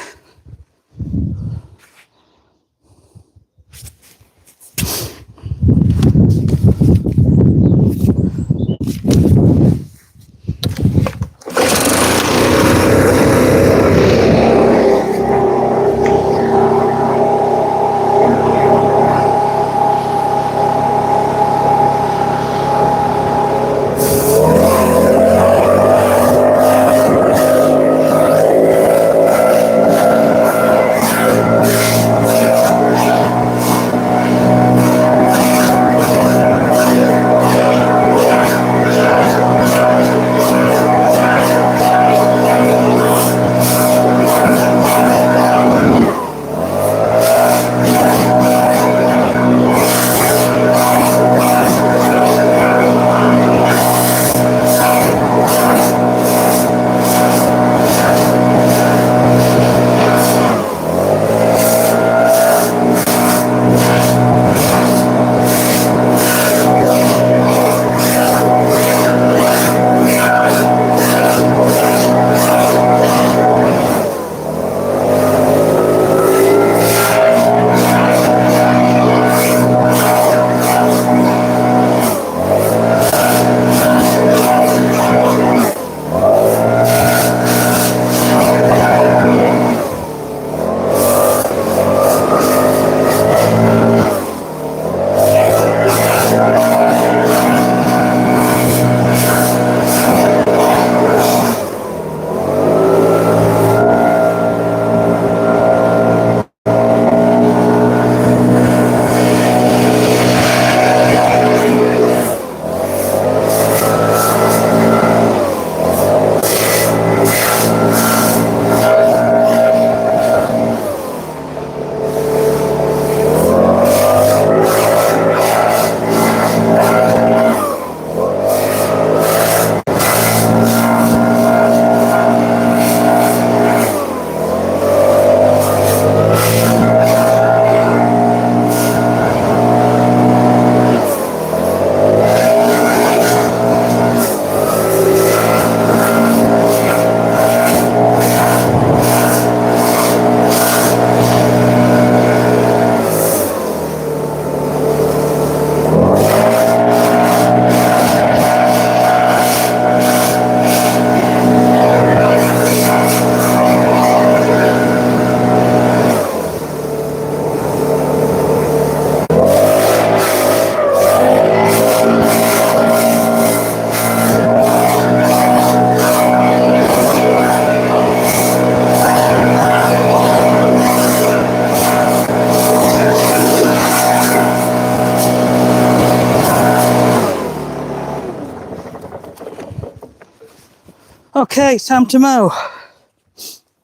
Okay, it's time to mow.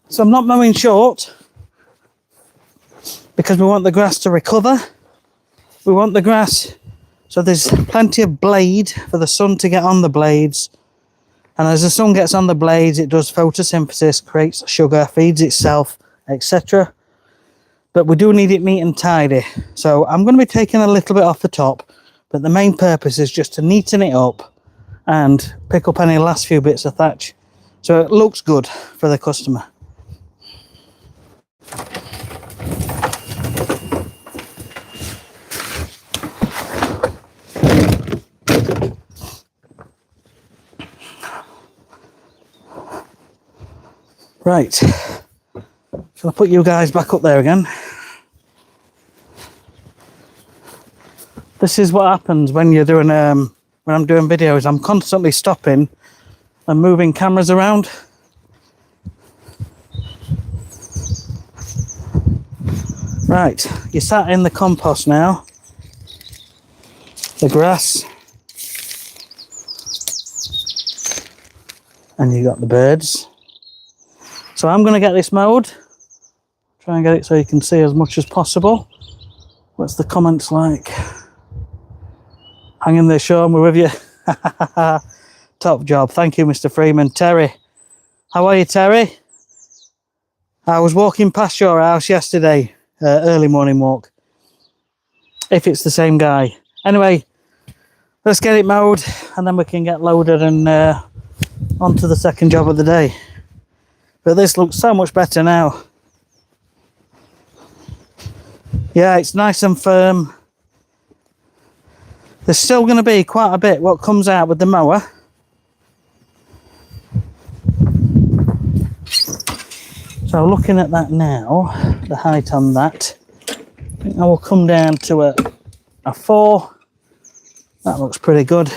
So I'm not mowing short because we want the grass to recover. We want the grass so there's plenty of blade for the sun to get on the blades. And as the sun gets on the blades, it does photosynthesis, creates sugar, feeds itself, etc. But we do need it neat and tidy. So I'm going to be taking a little bit off the top, but the main purpose is just to neaten it up and pick up any last few bits of thatch. So it looks good for the customer. Right, shall I put you guys back up there again? This is what happens when you're doing when I'm doing videos. I'm constantly stopping and moving cameras around. Right, you're sat in the compost now. The grass. And you got the birds. So I'm going to get this mowed. Try and get it so you can see as much as possible. What's the comments like? Hang in there, Sean, we're with you. Top job. Thank you, Mr. Freeman. Terry. How are you, Terry? I was walking past your house yesterday, early morning walk. If it's the same guy. Anyway, let's get it mowed and then we can get loaded and on to the second job of the day. But this looks so much better now. Yeah, it's nice and firm. There's still going to be quite a bit what comes out with the mower. So looking at that now, the height on that, I think I will come down to a 4. That looks pretty good.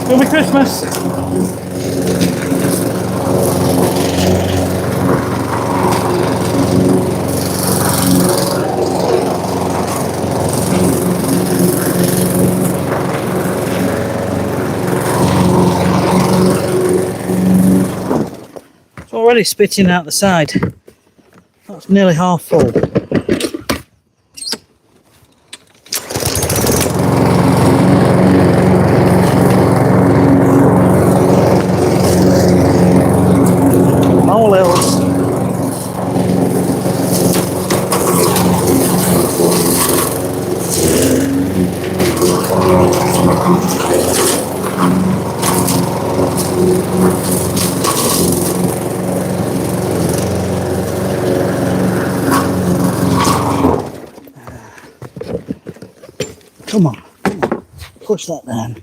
It'll be Christmas. It's already spitting out the side. That's nearly half full. Come on, push that down.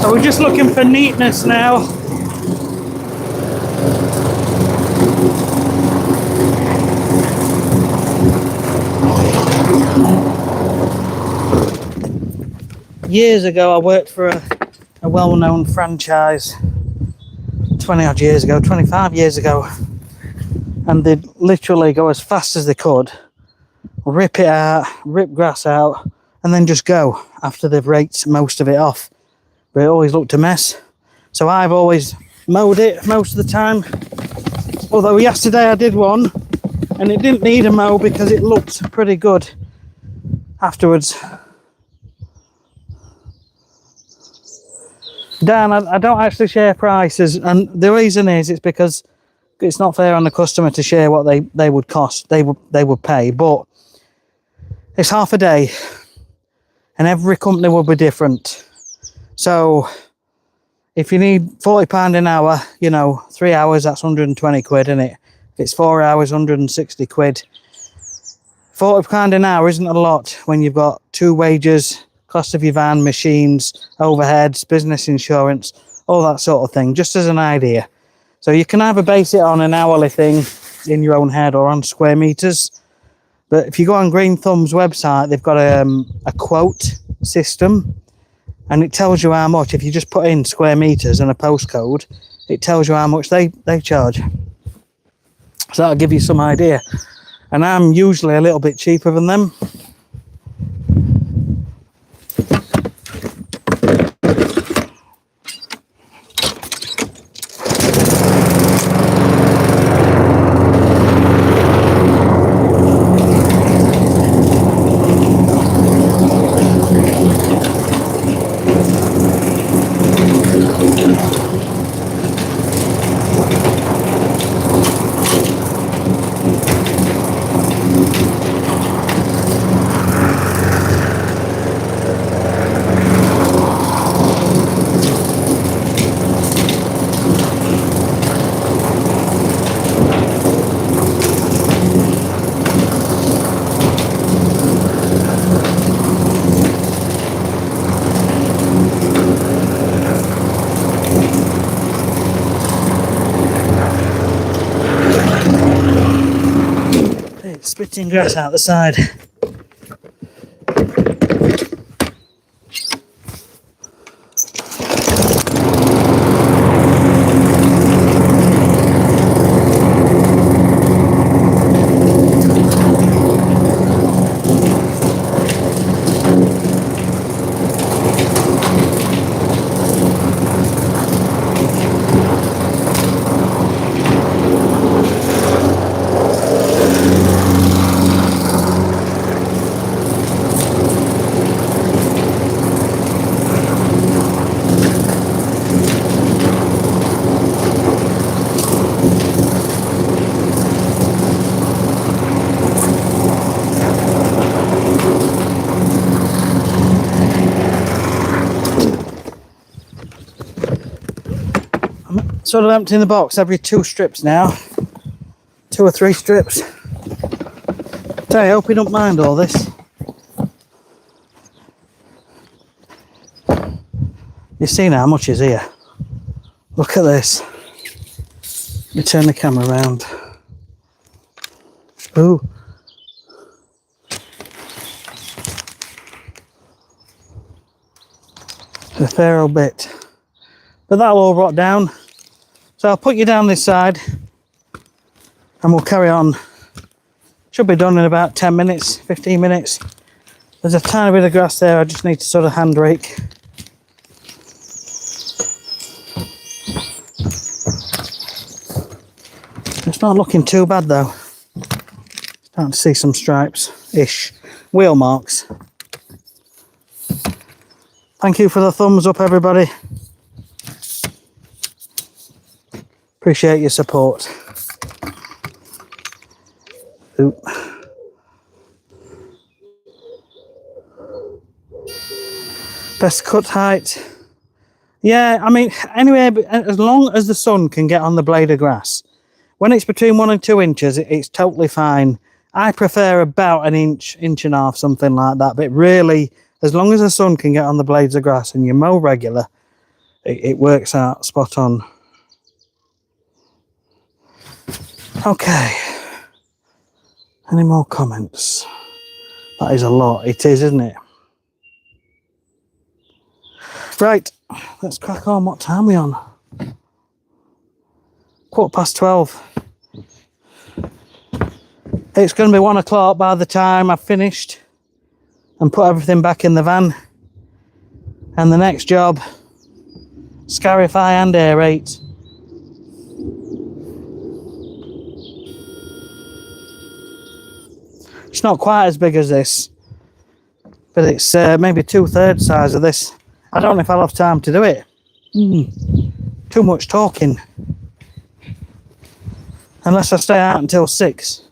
So we're just looking for neatness now. years ago, I worked for a well-known franchise 20 odd years ago, 25 years ago, and they'd literally go as fast as they could, rip it out, rip grass out, and then just go after they've raked most of it off. But it always looked a mess. So I've always mowed it most of the time. Although yesterday I did one and it didn't need a mow because it looked pretty good afterwards. Dan, I don't actually share prices, and the reason is it's because it's not fair on the customer to share what they would cost, they would pay, but it's half a day and every company will be different. So if you need £40 an hour, you know, 3 hours, that's 120 quid, isn't it? If it's 4 hours, 160 quid. £40 an hour isn't a lot when you've got 2 wages, cost of your van, machines, overheads, business insurance, all that sort of thing, just as an idea. So you can either base it on an hourly thing in your own head or on square meters. But if you go on Green Thumb's website, they've got a quote system, and it tells you how much. If you just put in square meters and a postcode, it tells you how much they charge. So that'll give you some idea. And I'm usually a little bit cheaper than them. Spitting grass out the side. Sort of emptying the box every 2 strips now, 2 or 3 strips. So I hope you don't mind all this. You've seen how much is here. Look at this. Let me turn the camera around. Ooh. A fair old bit. But that'll all rot down. So I'll put you down this side and we'll carry on. Should be done in about 10 minutes, 15 minutes. There's a tiny bit of grass there, I just need to sort of hand rake. It's not looking too bad though. Starting to see some stripes-ish. Wheel marks. Thank you for the thumbs up, everybody. Appreciate your support. Oop. Best cut height. Yeah, I mean, anyway, as long as the sun can get on the blade of grass. When it's between 1 and 2 inches, it's totally fine. I prefer about an inch, inch and a half, something like that. But really, as long as the sun can get on the blades of grass and you mow regular, it works out spot on. Okay. Any more comments? That is a lot. It is, isn't it? Right, let's crack on. What time are we on? 12:15. It's going to be 1 o'clock by the time I've finished and put everything back in the van. And the next job, scarify and aerate. It's not quite as big as this, but it's maybe 2/3 size of this. I don't know if I'll have time to do it. Too much talking. Unless I stay out until 6.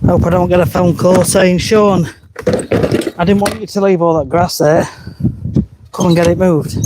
Hope I don't get a phone call saying, Sean, I didn't want you to leave all that grass there. Come and get it moved.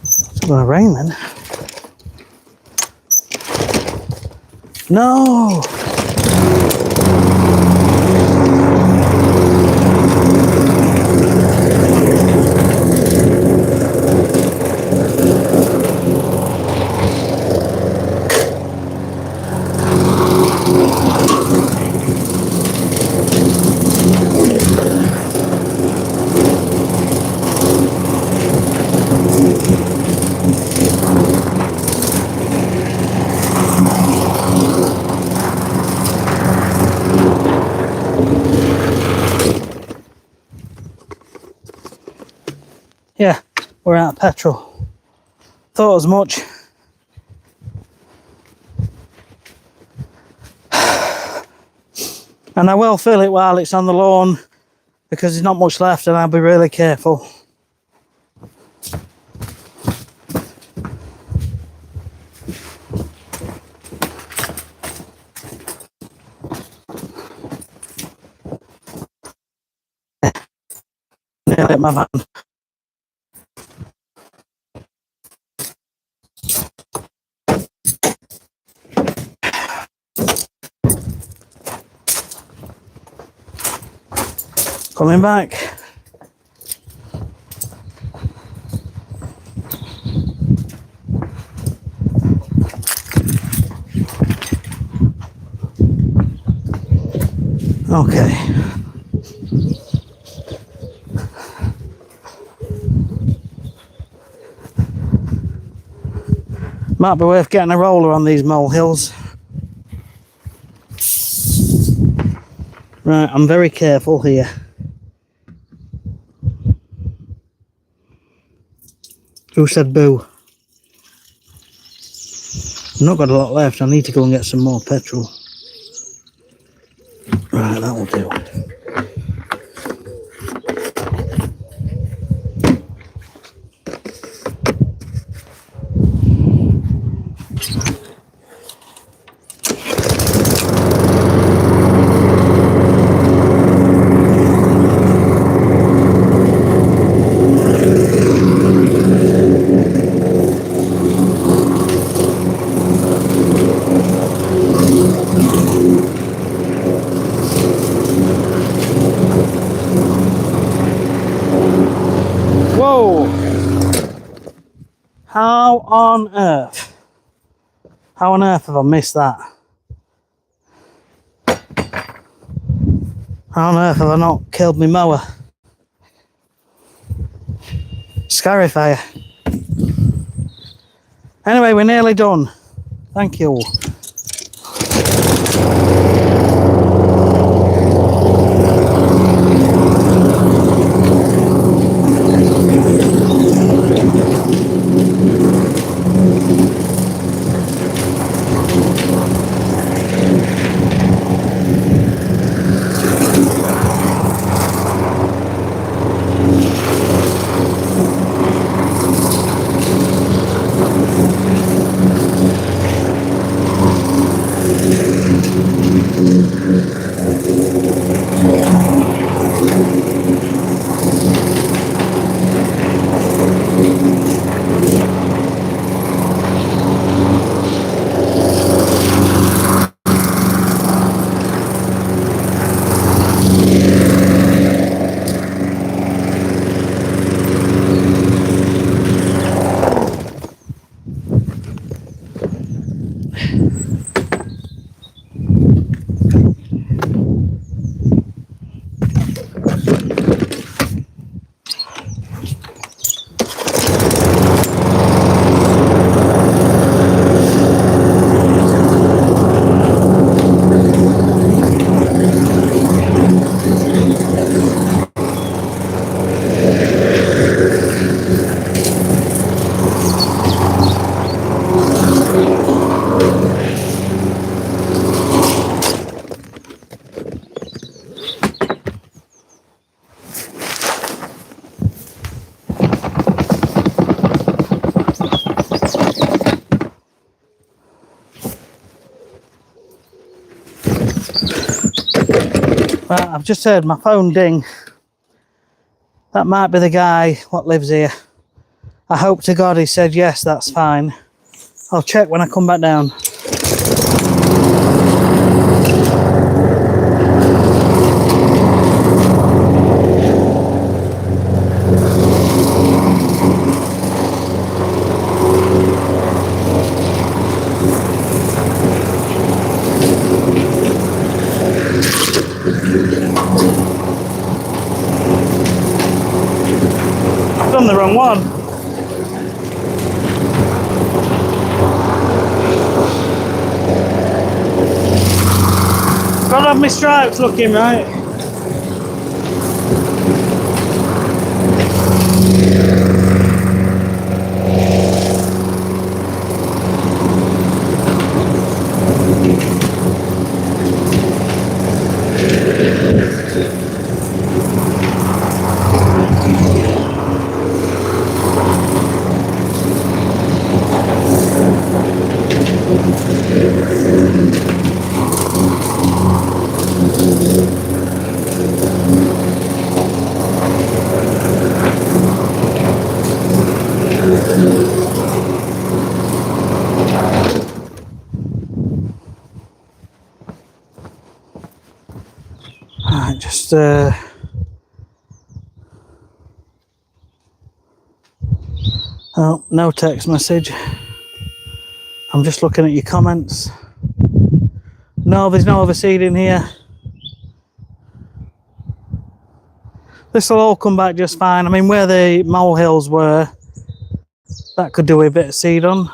It's gonna rain then. No! Yeah, we're out of petrol. Thought as much. And I will fill it while it's on the lawn because there's not much left and I'll be really careful. Nearly at my van. Coming back. Okay. Might be worth getting a roller on these molehills. Right, I'm very careful here. Who said boo? I've not got a lot left. I need to go and get some more petrol. Right, that will do. Whoa! How on earth? How on earth have I missed that? How on earth have I not killed my mower? Scarifier. Anyway, we're nearly done. Thank you. Right, I've just heard my phone ding. That might be the guy what lives here. I hope to God he said yes, that's fine. I'll check when I come back down. I've done the wrong one. Gotta have my stripes looking right. Right, just Oh, no text message. I'm just looking at your comments. No, there's no overseed in here. This will all come back just fine. I mean, where the molehills were, that could do with a bit of seed on.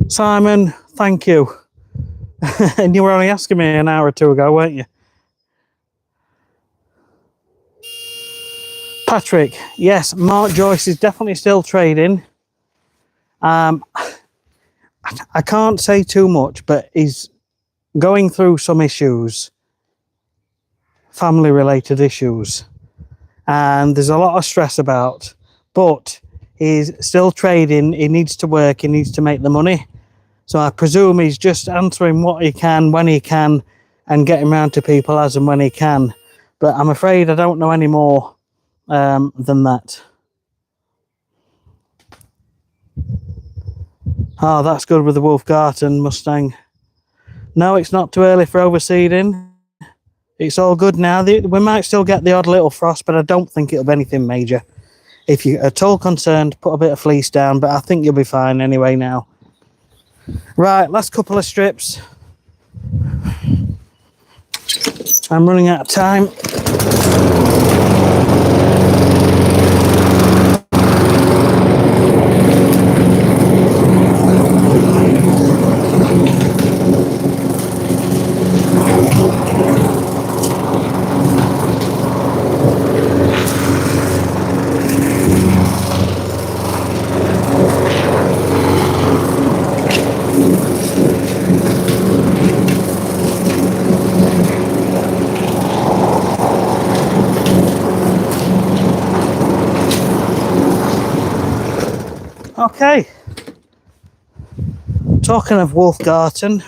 Simon, thank you. And you were only asking me an hour or two ago, weren't you? Patrick, yes, Mark Joyce is definitely still trading. I can't say too much, but he's going through some issues, family related issues, and there's a lot of stress about, but he's still trading. He needs to work, he needs to make the money. So I presume he's just answering what he can, when he can, and getting round to people as and when he can. But I'm afraid I don't know any more than that. Oh, that's good with the Wolfgarten Mustang. No, it's not too early for overseeding. It's all good now. We might still get the odd little frost, but I don't think it'll be anything major. If you're at all concerned, put a bit of fleece down, but I think you'll be fine anyway now. Right, last couple of strips. I'm running out of time. Okay, talking of Wolfgarten,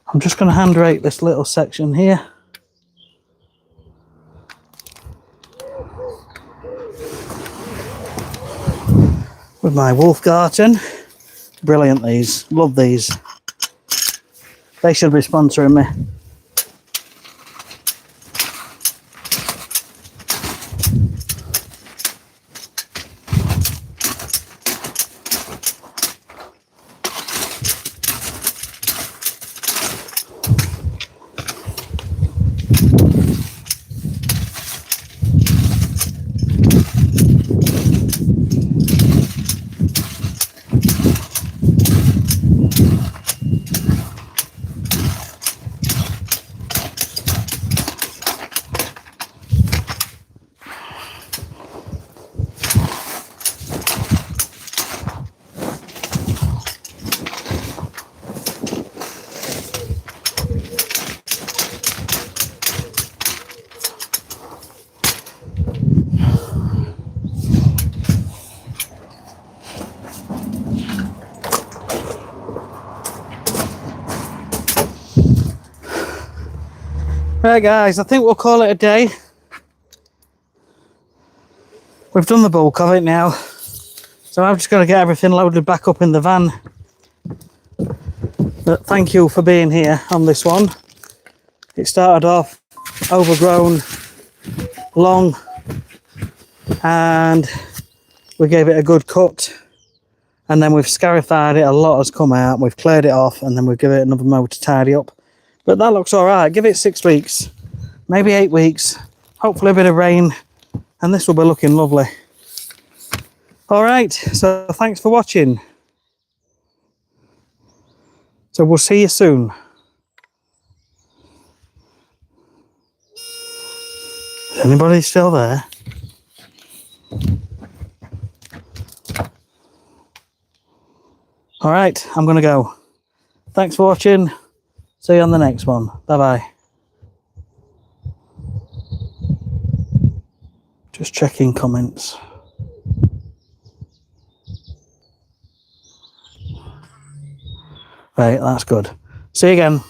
I'm just going to hand rake this little section here. With my Wolfgarten. Brilliant, these. Love these. They should be sponsoring me. Right guys, I think we'll call it a day. We've done the bulk of it now, so I've just got to get everything loaded back up in the van. But thank you for being here on this one. It started off overgrown, long, and we gave it a good cut, and then we've scarified it. A lot has come out, we've cleared it off, and then we've given it another mow to tidy up. But that looks all right. Give it 6 weeks, maybe 8 weeks, hopefully a bit of rain, and this will be looking lovely. All right, so thanks for watching. So we'll see you soon. Is anybody still there? All right, I'm going to go. Thanks for watching. See you on the next one. Bye-bye. Just checking comments. Right, that's good. See you again.